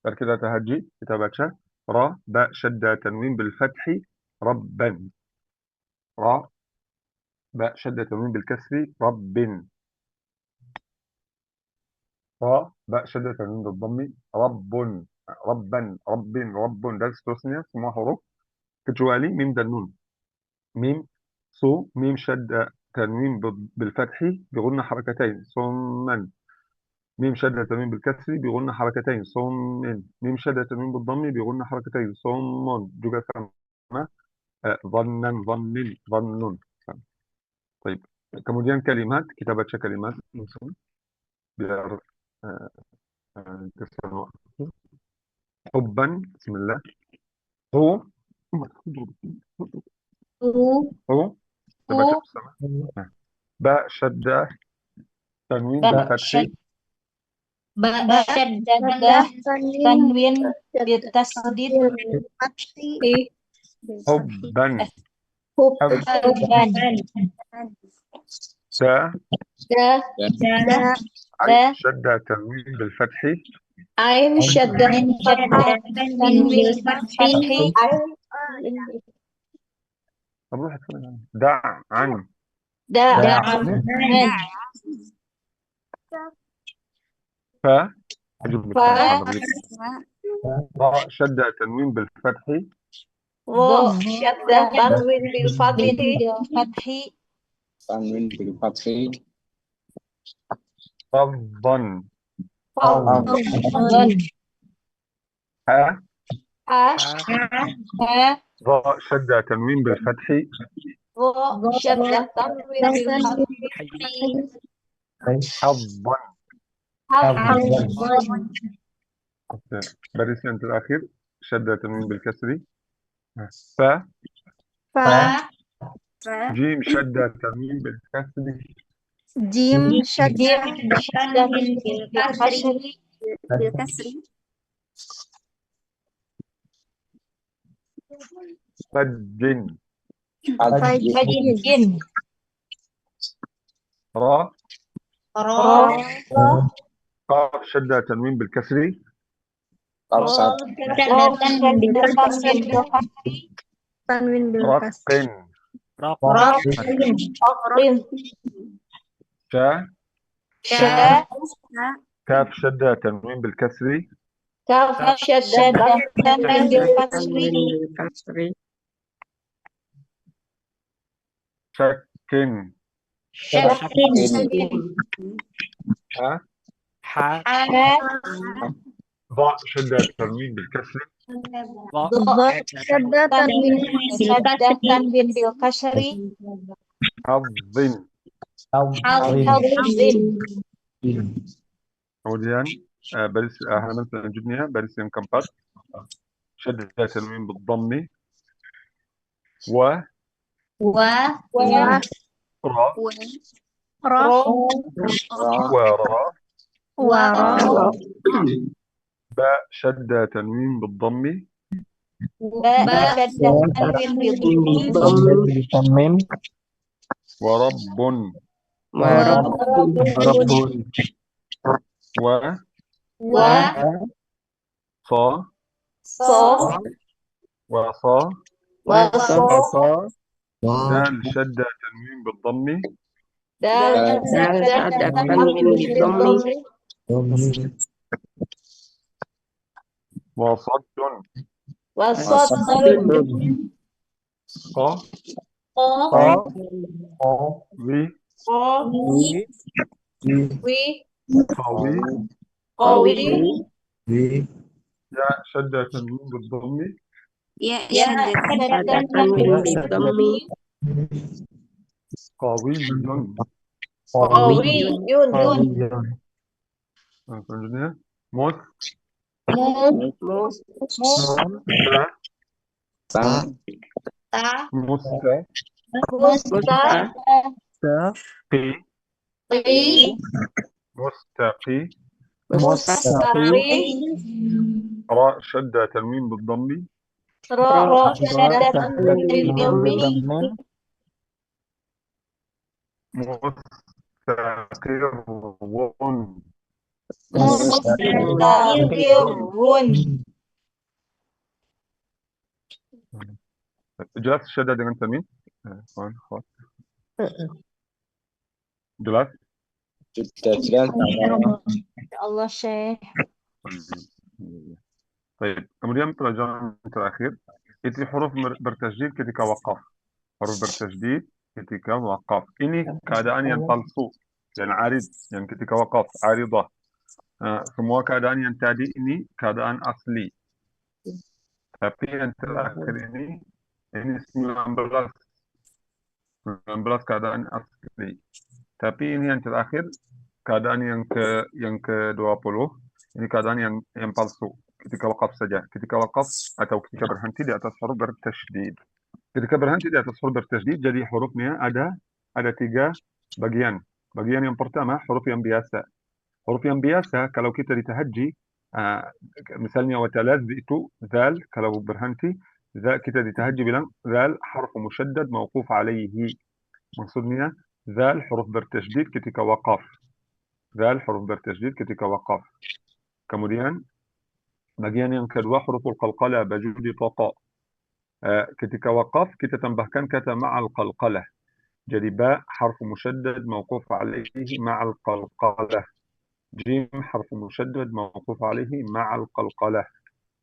Mari kita tahaji, kita baca ra ba syadda tanwin bil fathi rabban. Ra ba syadda tanwin bil kasri rabbin. Ra ba syadda tanwin bil dhammi rabbun. Rabban, rabbin, rabbun, dan seterusnya semua huruf kecuali mim dan nun. ميم ميم شدة تنوين بالفتح بغنى حركتين صما. ميم شدة تنوين بالكسر بغنى حركتين صم. ميم شدة تنوين بالضم بغنى حركتين صم juga sama. ظنا ظن ظن. طيب kemudian kalimat, kita baca kalimat langsung biar kesan waktu. Hubban, bismillah. Hu kita baca bersama. Ba syaddah tanwin bil fathi. Ba syaddah tanwin bil tasdid Hubban. hubban. Ain syaddah tanwin bil fathi. Ain syaddah tanwin bil fathi Da'an. da'an. Fa Fa syaddah tanwin bil fathi. wa syaddah tanwin bil fathi tanwin bil fathi Fadhan. fadhan. Ha Ha Ra syaddah tanwin bil fathi. wa syaddah tanwin bil fathi Hadhan. hadhan. Baris yang terakhir syaddah tanwin bil kasri. Fa jim syaddah tanwin bil kasri. Jim syaddah tanwin bil kasri bil kasri. Fajjin. fajjin. Ra Ra qaf syaddah tanwin bil kasri. tanwin bil kasri. Raqqin. Raqin. Sha kaf syaddah tanwin bil kasri. Kaf syaddah tanwin bil kasri Syakkin. syakin. Ha Dha syaddah tanwin bil kasri. Syaddah tanwin tanwin bil kasri Hadzin. hadzin. Kemudian baris halaman selanjutnya, baris yang keempat, syaddah tanwin bil dhammi. Wa ra wa ra. Ba syaddah tanwin bil dhammi. tanwin bil dhammi Wa rabbun. Wa sa dal syaddah tanwin bil dhammi. Wa saddun. Qawi. Ya syaddah tanwin bil dhammi. Syaddah tanwin bil dhammi. Qawiyyun. Selanjutnya mustaqi. Ra syaddah tanwin bil dhammi. mustaqirrun. Mustaqirrun. Jelas syadda dengan tanwin? Ikhwan, akhwat. Jelas? Sudah jelas. Ya Allah, Syekh. Baik. Kemudian pelajaran terakhir, itu huruf bertajdid ketika waqaf. Huruf bertajdid ketika waqaf. Ini keadaan yang palsu, yang arid, yang ketika waqaf, aridah. Semua keadaan yang tadi ini keadaan asli. Tapi yang terakhir ini 19 keadaan asli. Tapi ini yang terakhir keadaan yang ke-20 ini keadaan yang palsu ketika waqaf saja. Ketika waqaf atau ketika berhenti di atas huruf bertasydid. Ketika berhenti di atas huruf bertasydid, jadi hurufnya ada 3 bagian. Bagian yang pertama huruf yang biasa. Huruf yang biasa kalau kita ditahajji, misalnya watalaz itu zal, kalau berhenti zal, kita ditahajji bilang zal harf musyaddad mawquf alaihi. Maksudnya zal huruf bertasydid ketika waqaf. Zal huruf bertasydid ketika waqaf. Kemudian bagian yang kedua huruful qalqalah bajudi taqa. Ketika waqaf kita tambahkan kata ma'al qalqalah. Jadi ba harf musyaddad mawquf alaihi ma'al qalqalah. Jim harf musyaddad mawquf alaihi ma'al qalqalah.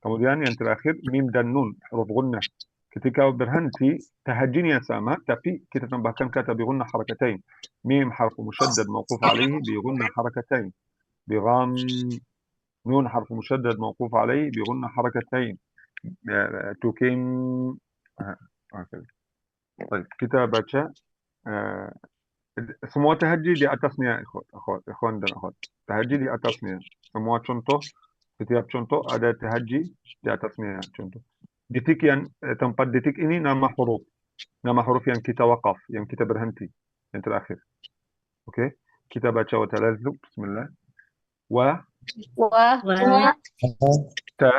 Kemudian yang terakhir mim dan nun huruf gunnah. Ketika berhenti tahajjinya sama tapi kita tambahkan kata bi gunnah harakatain. Mim harf musyaddad mawquf alaihi bi gunnah harakatain. Bi gham. نون حرف مشدد موقوف عليه بغنة حركتين. تكن طيب kita baca semua tahajji di atasnya ikhwan dan akhwat. Tahajji di atasnya. Semua contoh, setiap contoh ada tahajji di atasnya contoh. Detik yang tempat detik ini nama huruf yang kita waqaf, yang kita berhenti, yang terakhir. Oke, kita baca wa talazzu. Bismillah. Wa ta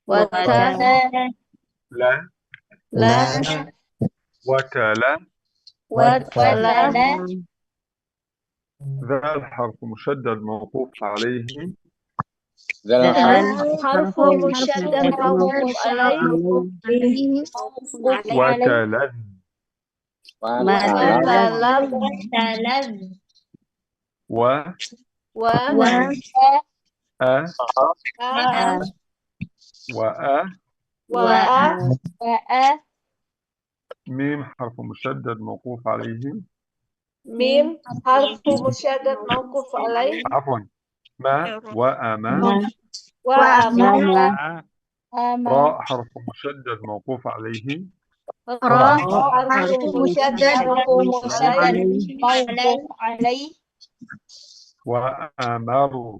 wa ta la wa ta la ذا الحرف مشدد موقوف عليه حرف مشدد موقوف عليه وتلذ و ميم حرف مشدد موقوف عليه ميم حرف مشدد موقوف عليه عفوا ما وأما راء حرف مشدد موقوف عليه راء حرف مشدد موقوف عليه وأمر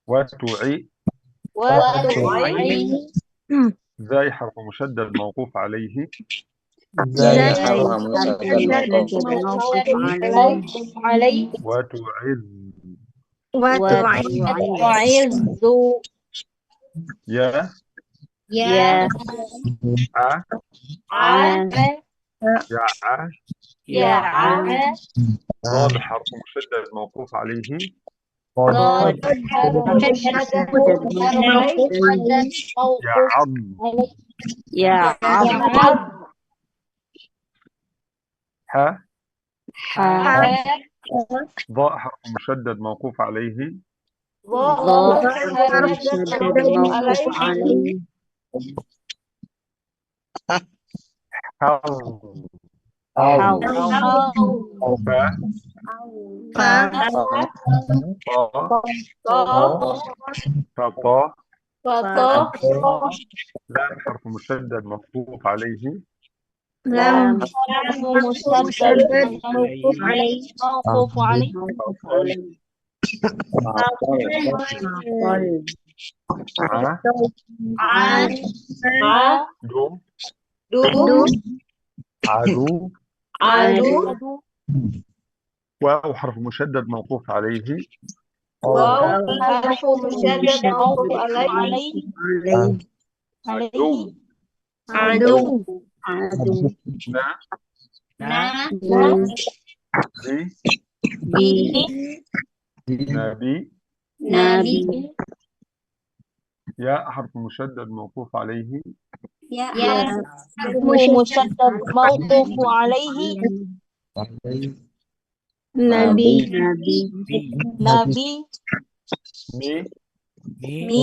وتعي زاي حرف مشدد موقوف عليه وتعز يا ضاد حرف مشدد موقوف عليه ضاء حرف مشدد موقوف عليه لام حرف مشدد موقوف عليه عدو. عدو. واو حرف مشدد موقوف عليه. واو حرف مشدد موقوف عليه. عدو. عدو. نبي. نبي. ياء حرف مشدد موقوف عليه. Ya. حرف مشدد موقوف عليه. Nabi. نبي. مي. Mi.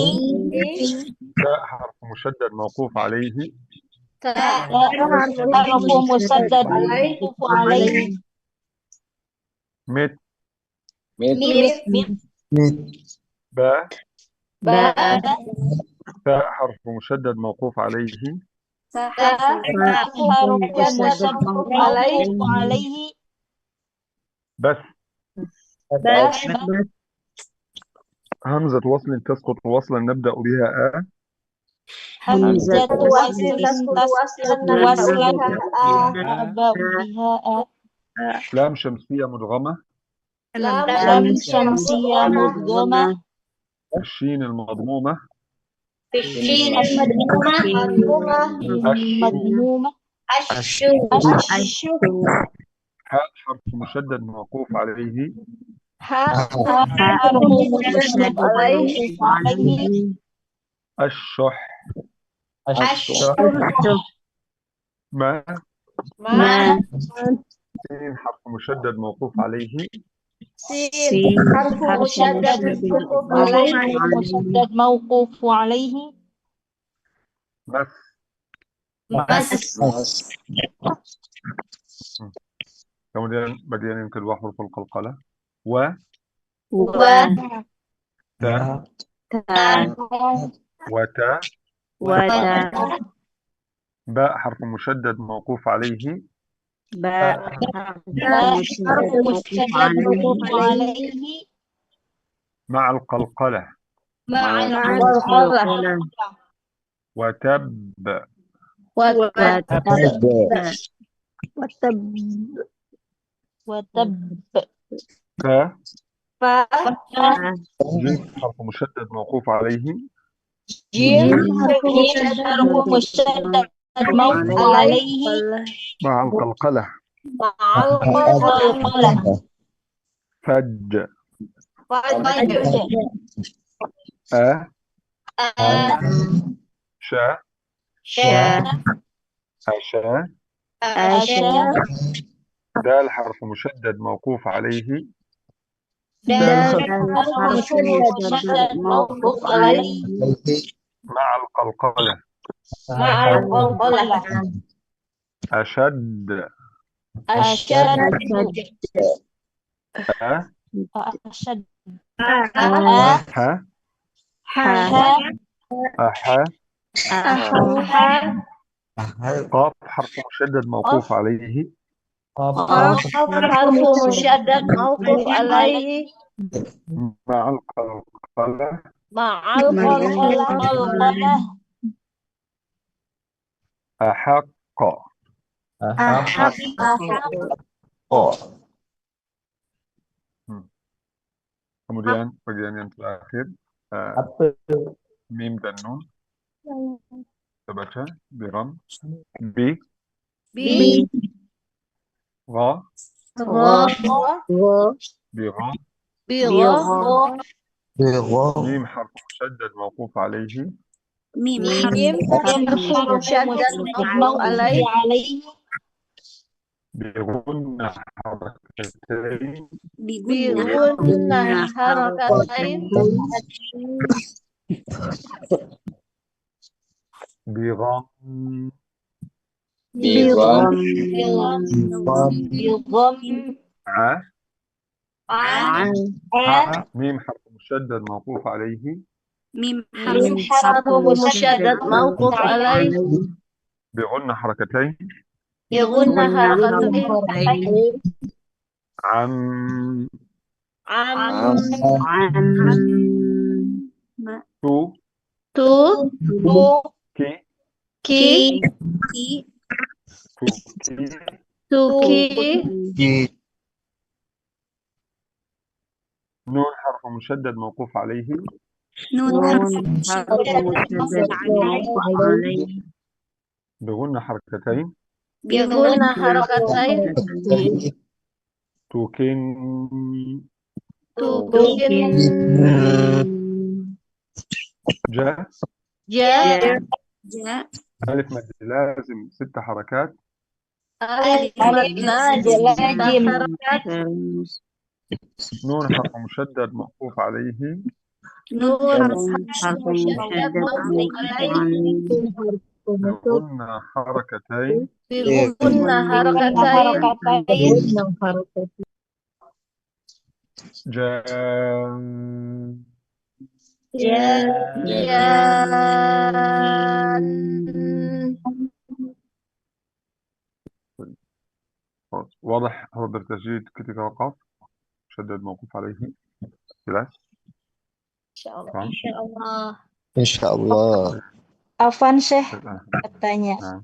تاء حرف مشدد موقوف عليه. حرف مشدد موقوف عليه. مت. ميت. باء. باء تاء حرف مشدد موقوف عليه. حرف مشدد موقوف عليه. بس. بس همزة وصل تسقط وصلا نبدأ بها همزة وصل تسقط وصلا نبدأ بها لام شمسية مدغمة. لام شمسية مدغمة. الشين المضمومة. الشين المضمومة. مضمومة. الشو. حاء حرف مشدد موقوف عليه. حرف مشدد موقوف عليه. الشح. ما. سين حرف مشدد موقوف عليه. حرف مشدد موقوف عليه. مس. kemudian bagian yang kedua huruful qalqalah. Wa. Ta. Wata. Ba حرف مشدد موقوف عليه. حرف مشدد موقوف عليه. مع القلقلة. وتب. وتب. فا. جيم حرف مشدد موقوف عليه. حرف مشدد موقوف عليه. مع القلقلة. فج. شا. أشا. دال حرف مشدد موقوف عليه. حرف مشدد موقوف عليه. مع القلقلة. أشد. أشد. قاف حرف مشدد موقوف عليه. حرف مشدد موقوف عليه. مع القلقلة. أحق. Kemudian bagian yang terakhir mim dan nun. Kita baca biram. Bi. Ra. Bira. ميم حرف مشدد موقوف عليه. Mim. حرف مشدد موقوف عليه. بغنى حركتين. بغنى حركتين. بغم. ميم حرف مشدد موقوف عليه. Mim. حرف مشدد موقوف عليه. بغنى حركتين. عم. تو. كي. Tuki. Tuki. نون حرف مشدد موقوف عليه. Nun نون harf حرف musyaddad مشدد موقوف عليه بغن حركتين. بغنى حركتين. توكن. Tukin. جاء. Ja. ja ألف مد لازم 6 حركات. Alif mad lazim. 6 harakat. نون حرف مشدد موقوف عليه. nun Nun harf حرف musyaddad مشدد mawquf موقوف alaih. عليه بغن حركتين. Biguna harakatain. جان. Jan. واضح هو بالتجديد كتك وقف مشدد موقوف عليه. jelas. Insyaallah. Paham? Insyaallah. Afan Syekh Nah, katanya. nah.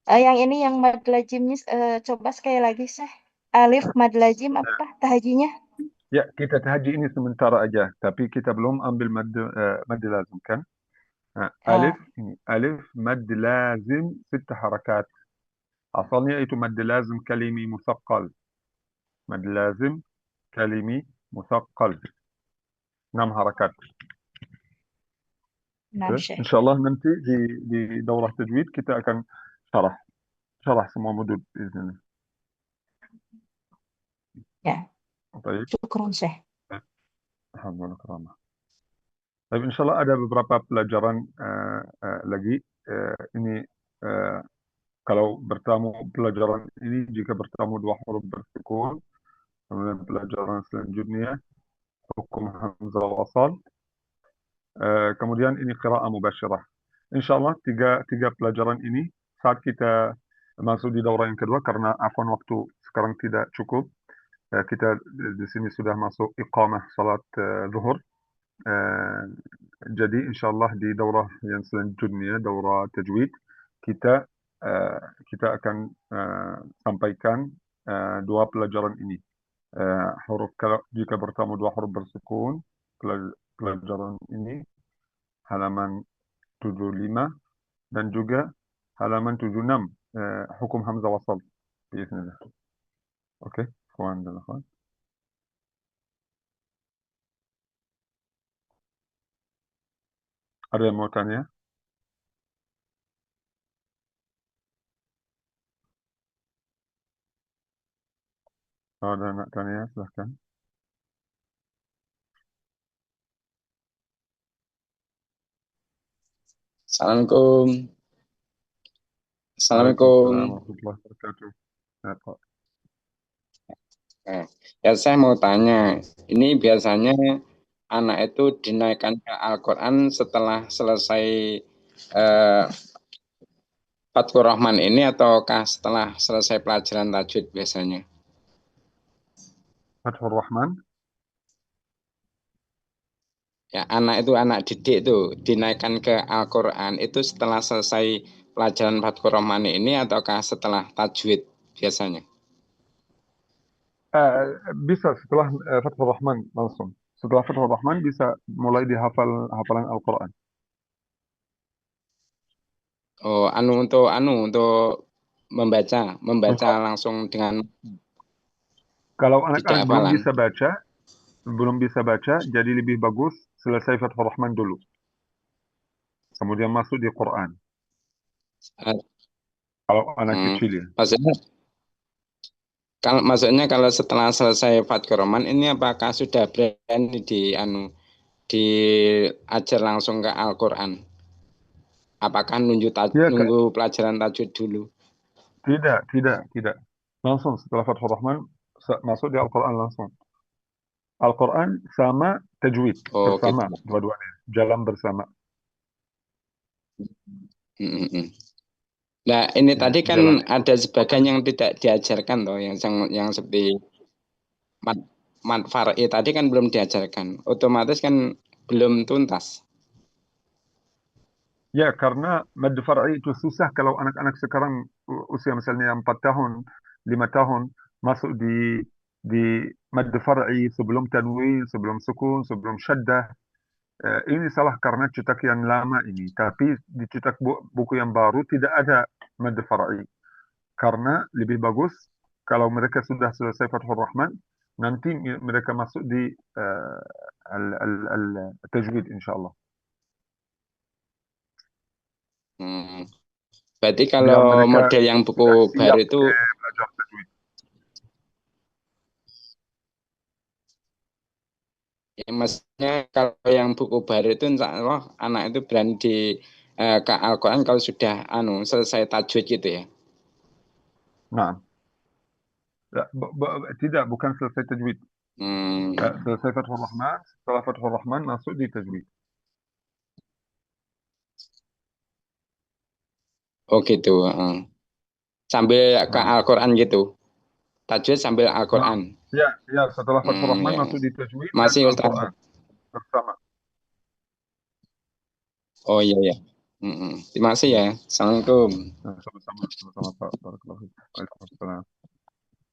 Yang ini yang mad lazimnya coba sekali lagi Syekh. Alif mad lazim apa tahjinya? Ya, kita tahji ini sementara aja, tapi kita belum ambil mad lazim kan? Alif ini alif mad lazim 6 harakat. Asalnya itu mad lazim kalimi musaqqal. Mad lazim kalimi musaqqal. 6 harakat. Nah, Syekh. Insyaallah nanti di daurah tajwid kita akan syarah semua modul biiznillah. Ya. Baik. Syukron Syekh. Alhamdulillah karamah. Tapi insyaallah ada beberapa pelajaran lagi. Ini kalau bertemu pelajaran ini jika bertemu 2 huruf bersukun, kemudian pelajaran selanjutnya hukum hamzah wasal, kemudian ini qiraah mubasyirah. Insyaallah tiga pelajaran ini saat kita masuk di daurah yang kedua karena afwan waktu sekarang tidak cukup. Kita di sini sudah masuk iqamah salat zuhur. Jadi insyaallah di daurah yang selanjutnya daurah tajwid kita akan sampaikan 2 pelajaran ini. Huruf jika bertemu 2 huruf bersukun, pelajaran ini halaman 75 dan juga halaman 76 hukum hamzah wasal biiznillah. Oke, ikhwan dan akhwat. Ada yang mau tanya? Kalau ada yang nak tanya, silahkan. Assalamualaikum. Assalamualaikum. Waalaikumsalam warahmatullahi wabarakatuh. Ya, Pak. Ya saya mau tanya, ini biasanya anak itu dinaikkan ke Al-Quran setelah selesai Fatkur Rahman ini ataukah setelah selesai pelajaran tajwid biasanya? Fathur Rahman. Ya, anak itu, anak didik itu dinaikkan ke Al-Quran itu setelah selesai pelajaran Fatkur Rahman ini ataukah setelah tajwid biasanya? Bisa setelah Fathur Rahman langsung. Setelah Fathur Rahman bisa mulai dihafal hafalan Al-Quran. Oh, untuk membaca langsung dengan Kalau tidak anak-anak hafalan. belum bisa baca, jadi lebih bagus selesai Fathur Rahman dulu. Kemudian masuk di Quran. Kalau anak kecil ya. Maksudnya kalau setelah selesai Fatkur Rahman ini apakah sudah berani diajar langsung ke Al-Quran? Apakah nunggu pelajaran tajwid dulu? Tidak. Langsung setelah Fathur Rahman masuk di Al-Quran langsung. Al-Quran sama tajwid bersama gitu. dua-duanya, jalan bersama. Nah ini Ya, tadi kan jalan. ada sebagian yang tidak diajarkan loh, yang seperti mad far'i tadi kan belum diajarkan, otomatis kan belum tuntas. Ya, karena mad far'i itu susah kalau anak-anak sekarang usia misalnya 4 tahun, 5 tahun, masuk di mad far'i sebelum tanwin, sebelum sukun, sebelum syaddah. Ini salah karena cetak yang lama ini. Tapi di cetak buku yang baru tidak ada mad far'i. Karena lebih bagus kalau mereka sudah selesai Fathur Rahman, nanti mereka masuk di al-tajwid insyaAllah. Berarti Biar kalau mereka model yang buku sudah baru siap itu belajar tajwid. ya, maksudnya kalau yang buku baru itu insya Allah anak itu berani di ke Al-Quran kalau sudah selesai tajwid gitu ya. Nah, tidak, bukan selesai tajwid. Selesai Fathur Rahman, setelah Fathur Rahman masuk di tajwid. Oh gitu. Sambil ke Nah, Al-Quran gitu. Tajwid sambil nah, Al-Quran. ya, setelah Fathur Rahman Ya. masuk di tajwid dan Masih Ustaz. Al-Quran bersama. Oh iya ya. Terima kasih ya. Assalamualaikum. Nah, sama-sama Pak. Barakallahu fiik. Waalaikumsalam.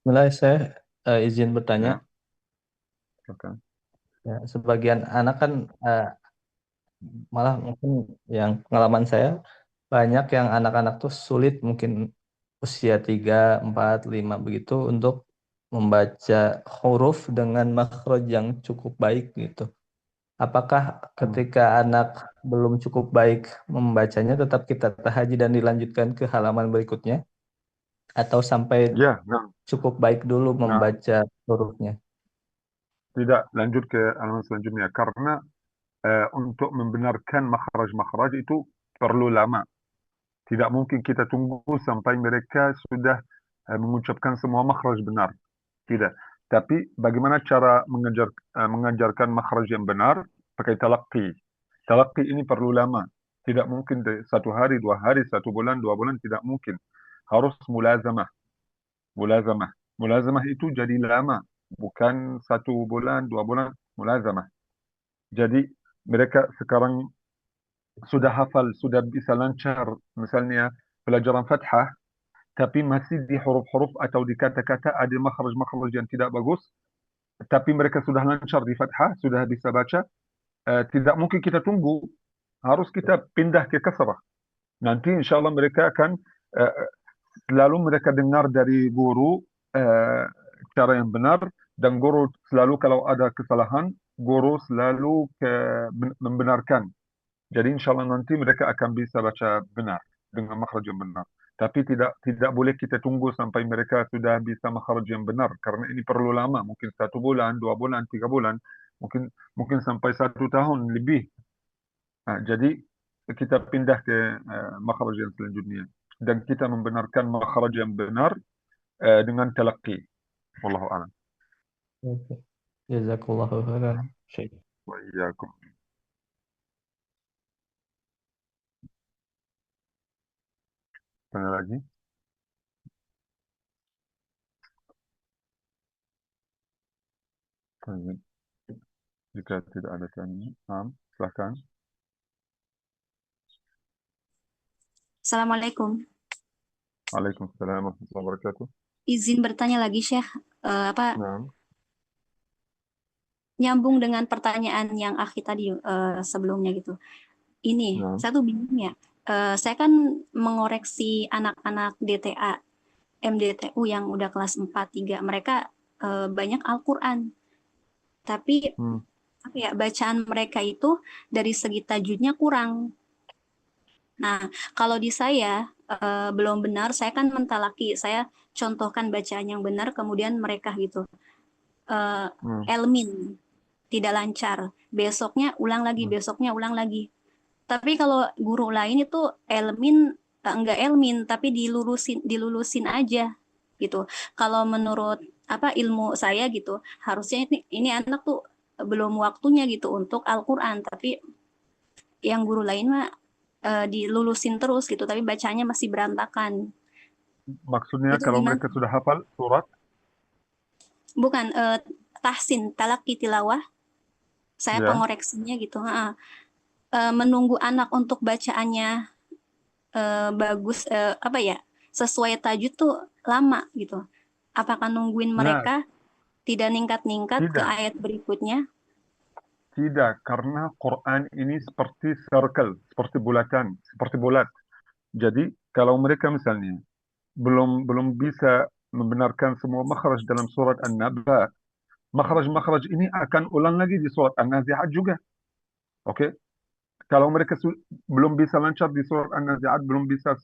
Mulai saya izin bertanya. Ya, silakan. Ya, sebagian anak kan malah mungkin yang pengalaman saya banyak yang anak-anak tuh sulit mungkin usia 3, 4, 5 begitu untuk membaca huruf dengan makhraj yang cukup baik gitu. Apakah ketika anak belum cukup baik membacanya tetap kita tahajud dan dilanjutkan ke halaman berikutnya atau sampai Ya, nah, cukup baik dulu membaca hurufnya? tidak, lanjut ke halaman selanjutnya. Karena untuk membenarkan makhraj-makhraj itu perlu lama. Tidak mungkin kita tunggu sampai mereka sudah mengucapkan semua makhraj benar. Tidak. Tapi bagaimana cara mengajarkan makhraj yang benar? Pakai talaqi. Talaqi ini perlu lama. Tidak mungkin 1 hari, 2 hari, 1 bulan, 2 bulan, tidak mungkin. Harus mulazamah. Mulazamah itu jadi lama. Bukan 1 bulan, 2 bulan, mulazamah. Jadi mereka sekarang sudah hafal, sudah bisa lancar misalnya pelajaran Fathah, tapi masih di huruf-huruf atau di kata-kata ada makhraj-makhraj yang tidak bagus, tapi mereka sudah lancar di Fathah, sudah bisa baca, tidak mungkin kita tunggu, harus kita pindah ke kasrah. Nanti insya Allah mereka akan selalu mereka dengar dari guru cara yang benar, dan guru selalu kalau ada kesalahan, guru selalu membenarkan. Jadi insya Allah nanti mereka akan bisa baca benar dengan makhraj yang benar. Tapi tidak boleh kita tunggu sampai mereka sudah bisa makhraj yang benar, karena ini perlu lama, mungkin 1 bulan, 2 bulan, 3 bulan, mungkin sampai 1 tahun lebih. Jadi kita pindah ke makhraj yang selanjutnya, dan kita membenarkan makhraj yang benar dengan talaqi. Wallahu a'lam. Oke. Jazakallahu khairan. Syekh. Wa iyyakum. Tanya lagi? Baik. Jika tidak ada tanya, silakan. Assalamualaikum. Waalaikumsalam warahmatullahi wabarakatuh. Izin bertanya lagi, Syekh. Nah, Nyambung dengan pertanyaan yang Akhi tadi sebelumnya gitu. Ini, nah. saya tuh bingung ya. Saya kan mengoreksi anak-anak DTA, MDTU yang udah kelas 4, 3. Mereka banyak Al-Quran. Tapi apa ya, bacaan mereka itu dari segi tajwidnya kurang. Nah, kalau di saya belum benar, saya kan mentalaki, saya contohkan bacaan yang benar, kemudian mereka gitu elmin, tidak lancar. Besoknya ulang lagi, besoknya ulang lagi. Tapi kalau guru lain itu elmin, enggak elmin, tapi dilulusin aja gitu. Kalau menurut ilmu saya gitu, harusnya ini anak tuh belum waktunya gitu untuk Al-Quran, tapi yang guru lain mah dilulusin terus gitu, tapi bacanya masih berantakan. Maksudnya Itu kalau gimana? mereka sudah hafal surat? Bukan, tahsin, talaqi tilawah. Saya Ya. pengoreksinya gitu. menunggu anak untuk bacaannya bagus, apa ya, sesuai tajwid tuh lama gitu. Apakah nungguin Nah, mereka tidak ningkat-ningkat ke tidak, ayat berikutnya? tidak, karena Quran ini seperti circle, seperti bulatan, seperti bulat. Jadi kalau mereka misalnya belum bisa membenarkan semua makhraj dalam surat An-Naba, makhraj-makhraj ini akan ulang lagi di surat An-Nazi'at juga. Oke? Kalau mereka belum bisa lancar di surat An-Nazi'at, belum bisa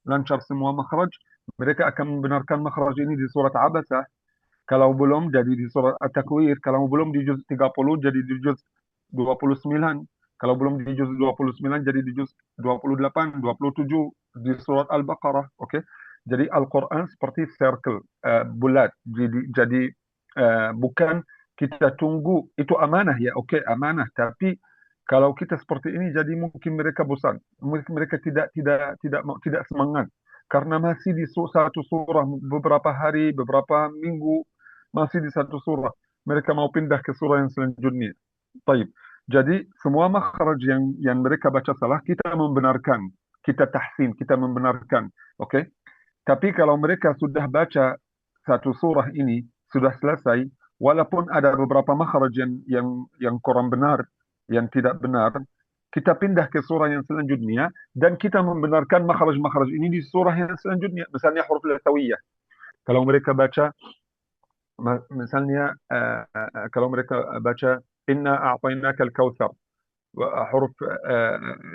lancar semua makhraj, mereka akan membenarkan makhraj ini di surat Abasa. Kalau belum, jadi di surat At-Takwir. Kalau belum di juz 30, jadi di juz 29. Kalau belum di juz 29, jadi di juz 28, 27 di surat Al-Baqarah. Oke? Jadi Al-Quran seperti circle, bulat. Jadi bukan kita tunggu, itu amanah ya, oke, amanah. Tapi kalau kita seperti ini, jadi mungkin mereka bosan. Mereka tidak semangat. Karena masih di satu surah beberapa hari, beberapa minggu, masih di satu surah. Mereka mau pindah ke surah yang selanjutnya. Baik. Jadi semua makhraj yang mereka baca salah, kita membenarkan. Kita tahsin, kita membenarkan. Oke? Tapi kalau mereka sudah baca satu surah ini, sudah selesai, walaupun ada beberapa makhraj yang kurang benar, yang tidak benar, kita pindah ke surah yang selanjutnya, dan kita membenarkan makhraj-makhraj ini di surah yang selanjutnya. Misalnya huruf latawiyah. Kalau mereka baca, misalnya, kalau mereka baca, Inna a'tainaka al-kawthar, huruf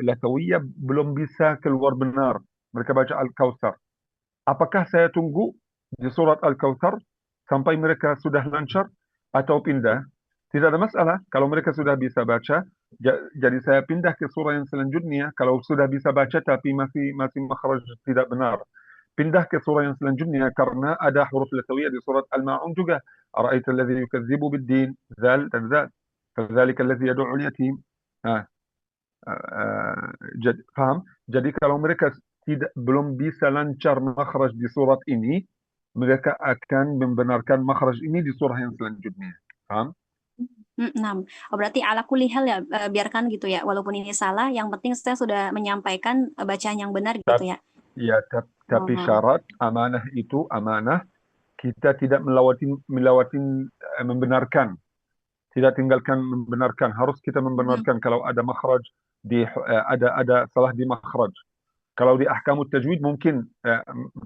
latawiyah belum bisa keluar benar. Mereka baca al-kawthar. Apakah saya tunggu di surat Al-Kautsar sampai mereka sudah lancar atau pindah? Tidak ada masalah. Kalau mereka sudah bisa baca, jadi saya pindah ke surah yang selanjutnya. Kalau sudah bisa baca tapi masih makhraj tidak benar, pindah ke surah yang selanjutnya karena ada huruf latawiyah di surat Al-Ma'un juga. Ara'aita alladhi yukadzibu bid-din, zal dan zal. Kadzalika alladhi yad'u al-yatim. Paham? Jadi kalau mereka belum bisa lancar makhraj di surat ini, mereka akan membenarkan makhraj ini di surah yang selanjutnya. Paham? Nah, berarti ala kulli hal ya, biarkan gitu ya, walaupun ini salah, yang penting saya sudah menyampaikan bacaan yang benar gitu ya. Ya, tapi syarat amanah itu amanah, kita tidak melewati membenarkan. Tidak tinggalkan membenarkan, harus kita membenarkan kalau ada makhraj ada salah di makhraj. Kalau di ahkamut tajwid mungkin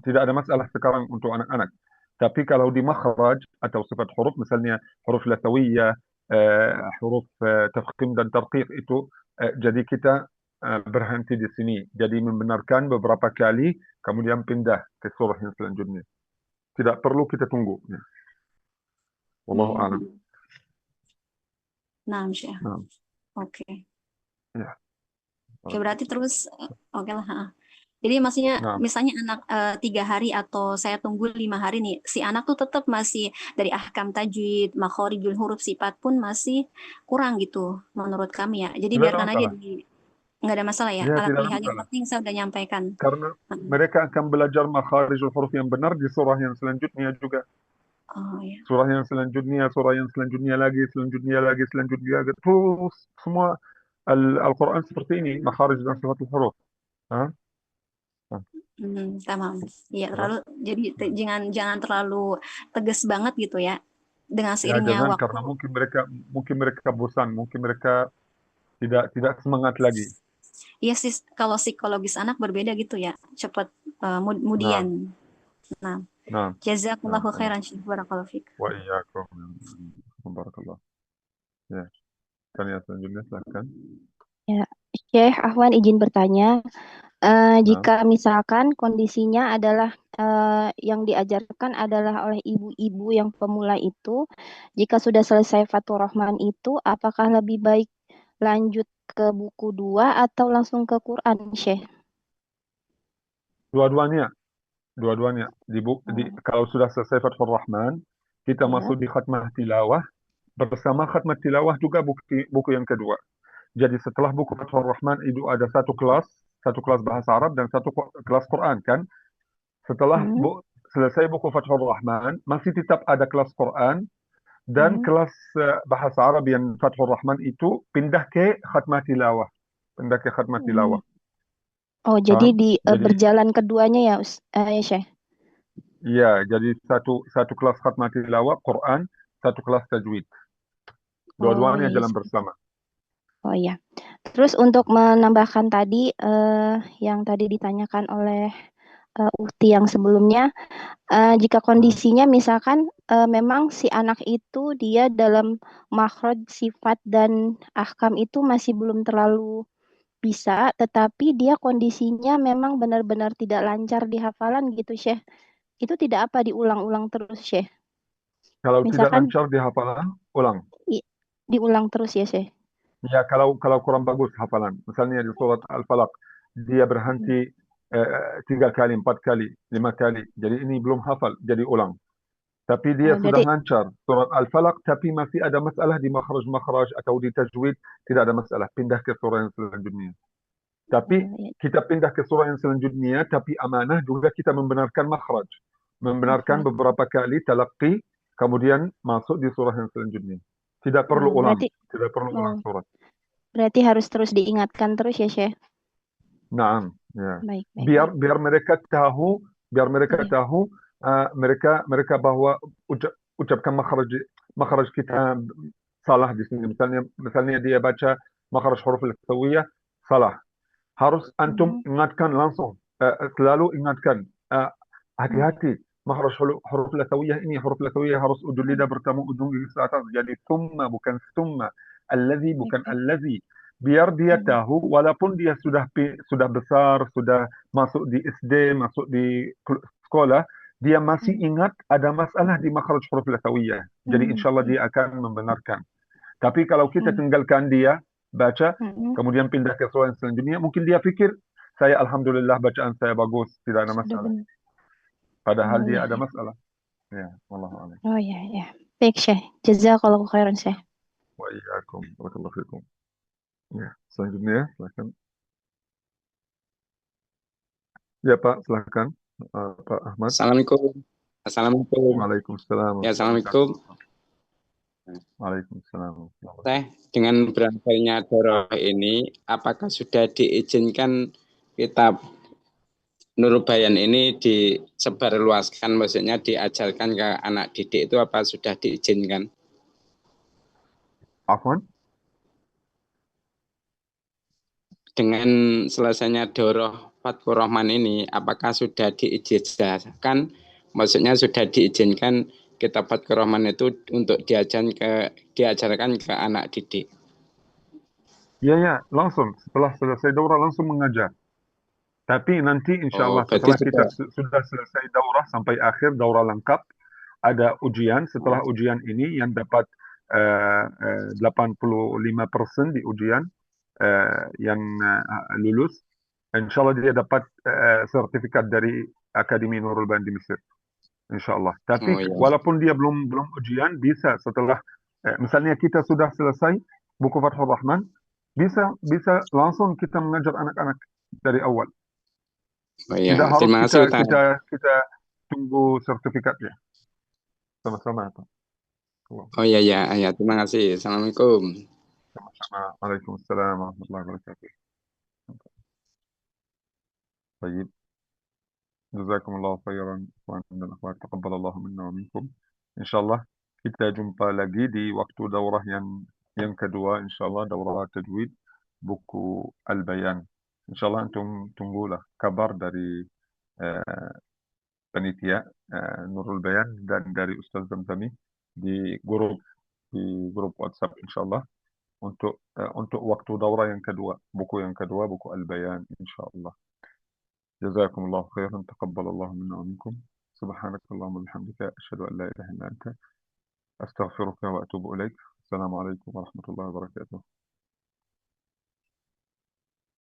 tidak ada masalah sekarang untuk anak-anak. Tapi kalau di makhraj atau sifat huruf, misalnya huruf latawiyah, huruf tafkhim dan tarqiq itu, jadi kita berhenti di sini. Jadi membenarkan beberapa kali, kemudian pindah ke surah yang selanjutnya. Tidak perlu kita tunggu. Ya. Wallahu a'lam. Nah, Syekh. Nah. Oke. Ya. Oke, berarti terus oke lah. Jadi maksudnya misalnya anak 3 hari atau saya tunggu 5 hari nih, si anak tuh tetap masih dari ahkam tajwid, makhorijul huruf, sifat pun masih kurang gitu menurut kami ya. Jadi biarkan aja nggak ada masalah ya. Ala kulli hal yang penting saya udah nyampaikan. Karena mereka akan belajar makharijul huruf yang benar di surah yang selanjutnya juga. Oh ya. Surah yang selanjutnya lagi, selanjutnya terus semua Al-Quran seperti ini, makharij dan sifatul huruf. Tamam. Iya, jadi jangan terlalu tegas banget gitu ya. Dengan seiringnya waktu. Karena mungkin mereka bosan, mungkin mereka tidak semangat lagi. Iya sih, kalau psikologis anak berbeda gitu ya, cepat kemudian. Nah. Jazakallahu khairan, Syekh. Barakallahu fiik. Wa iyyakum. Barakallah. Ya. Tanya selanjutnya silakan. Ya, Syekh Ahwan izin bertanya. Jika misalkan kondisinya adalah yang diajarkan adalah oleh ibu-ibu yang pemula itu, jika sudah selesai Fathur Rahman itu, apakah lebih baik lanjut ke buku 2 atau langsung ke Quran, Syekh? Dua-duanya. Kalau sudah selesai Fathur Rahman, kita masuk di khatmah tilawah. Bersama khatmah tilawah juga buku yang kedua. Jadi setelah buku Fathur Rahman itu ada satu kelas bahasa Arab dan satu kelas Quran kan. Setelah selesai buku Fathur Rahman, masih tetap ada kelas Quran dan kelas bahasa Arab yang Fathur Rahman itu pindah ke khatmah tilawah. pindah ke khatmat Hmm. tilawah. Oh, jadi Paham? di Jadi berjalan keduanya ya, ya Syekh. iya, jadi satu kelas khatmat tilawah Quran, satu kelas tajwid. Oh Dua-duanya iya. jalan bersama. Oh iya. Terus untuk menambahkan tadi yang tadi ditanyakan oleh Ukti yang sebelumnya, jika kondisinya misalkan memang si anak itu dia dalam makhraj sifat dan ahkam itu masih belum terlalu bisa, tetapi dia kondisinya memang benar-benar tidak lancar di hafalan gitu, Syekh. Itu tidak apa diulang-ulang terus, Syekh. Kalau tidak Misalkan lancar di hafalan, ulang. diulang terus ya, Syekh. Ya, kalau kurang bagus hafalan. Misalnya di surat Al-Falaq, dia berhenti 3 kali, 4 kali, 5 kali. Jadi ini belum hafal, jadi ulang. Tapi dia sudah Berarti lancar surat Al-Falaq, tapi masih ada masalah di makhraj-makhraj atau di tajwid, tidak ada masalah. Pindah ke surah yang selanjutnya. Tapi ya, kita pindah ke surah yang selanjutnya, tapi amanah juga kita membenarkan makhraj. Membenarkan makhraj. beberapa kali talaqi, kemudian masuk di surah yang selanjutnya. Tidak perlu ulang, Berarti tidak perlu ulang surat. berarti harus terus diingatkan terus ya, Syekh. Naam, ya. Baik, baik, Biar baik. mereka tahu, Iya. mereka bahwa ucapkan makhraj kita salah di sini. Misalnya dia baca makhraj huruf al-thawiyah salah. Harus antum ingatkan langsung, selalu ingatkan, hati-hati makhraj huruf al-thawiyah ini, huruf al-thawiyah harus ujung lidah bertemu ujung gigi atas. Jadi thumma bukan thumma, allazi bukan allazi. Biar dia tahu, walaupun dia sudah besar, sudah masuk di SD, masuk di sekolah, dia masih ingat ada masalah di makhraj huruf al-thawiyah. Jadi insyaallah dia akan membenarkan. Tapi kalau kita tinggalkan dia baca, kemudian pindah ke surah yang selanjutnya, mungkin dia pikir, saya alhamdulillah bacaan saya bagus, tidak ada Sudah masalah. benar. Padahal Oh dia ya. ada masalah. Ya, wallahu a'lam. Oh ya, ya. Baik, Syekh. Jazakallahu khairan, Syekh. Wa iyyakum. Barakallahu fikum. Ya, selanjutnya silakan. Ya, Pak, silakan. Pak Ahmad. Assalamualaikum. Assalamualaikum. Waalaikumsalam. Ya, assalamualaikum. Waalaikumsalam. Teh, dengan berangkatnya Doroh ini, apakah sudah diizinkan kitab Nurul Bayan ini disebarluaskan, maksudnya diajarkan ke anak didik itu apa sudah diizinkan? Afwan? Dengan selesainya Doroh Fatkur Rahman ini, apakah sudah diizinkan, maksudnya sudah diizinkan kitab Fatkur Rahman itu untuk diajarkan ke anak didik? Ya, langsung. Setelah selesai daurah langsung mengajar. Tapi nanti insya Allah setelah kita sudah selesai daurah sampai akhir daurah lengkap, ada ujian. Setelah ujian ini yang dapat 85% di ujian yang lulus, insya Allah dia dapat sertifikat dari Akademi Nurul Bayan di Mesir. Insya Allah. Tapi walaupun dia belum ujian, bisa setelah misalnya kita sudah selesai buku Fathur Rahman, bisa langsung kita mengajar anak-anak dari awal. Oh ya, Tidak harus terima kasih kita tunggu sertifikatnya. Sama-sama, Pak. Oh ya, terima kasih. Assalamualaikum. Sama-sama. Waalaikumsalam warahmatullahi wabarakatuh. Baik. Jazakumullah khairan wa akhwat. Taqabbalallahu minna wa minkum. Insyaallah kita jumpa lagi di waktu daurah yang kedua, insyaallah daurah tajwid buku Al-Bayan. Insyaallah antum tunggulah kabar dari panitia Nurul Bayan dan dari Ustaz Zamzami di grup WhatsApp insyaallah untuk waktu daurah yang kedua, buku Al-Bayan insyaallah. Jazakumullah khairan, taqabbalallahu minna wa minkum. Subhanakallahumma wa bihamdika asyhadu an la ilaha illa anta astaghfiruka wa atubu ilaik. Assalamualaikum warahmatullahi wabarakatuh.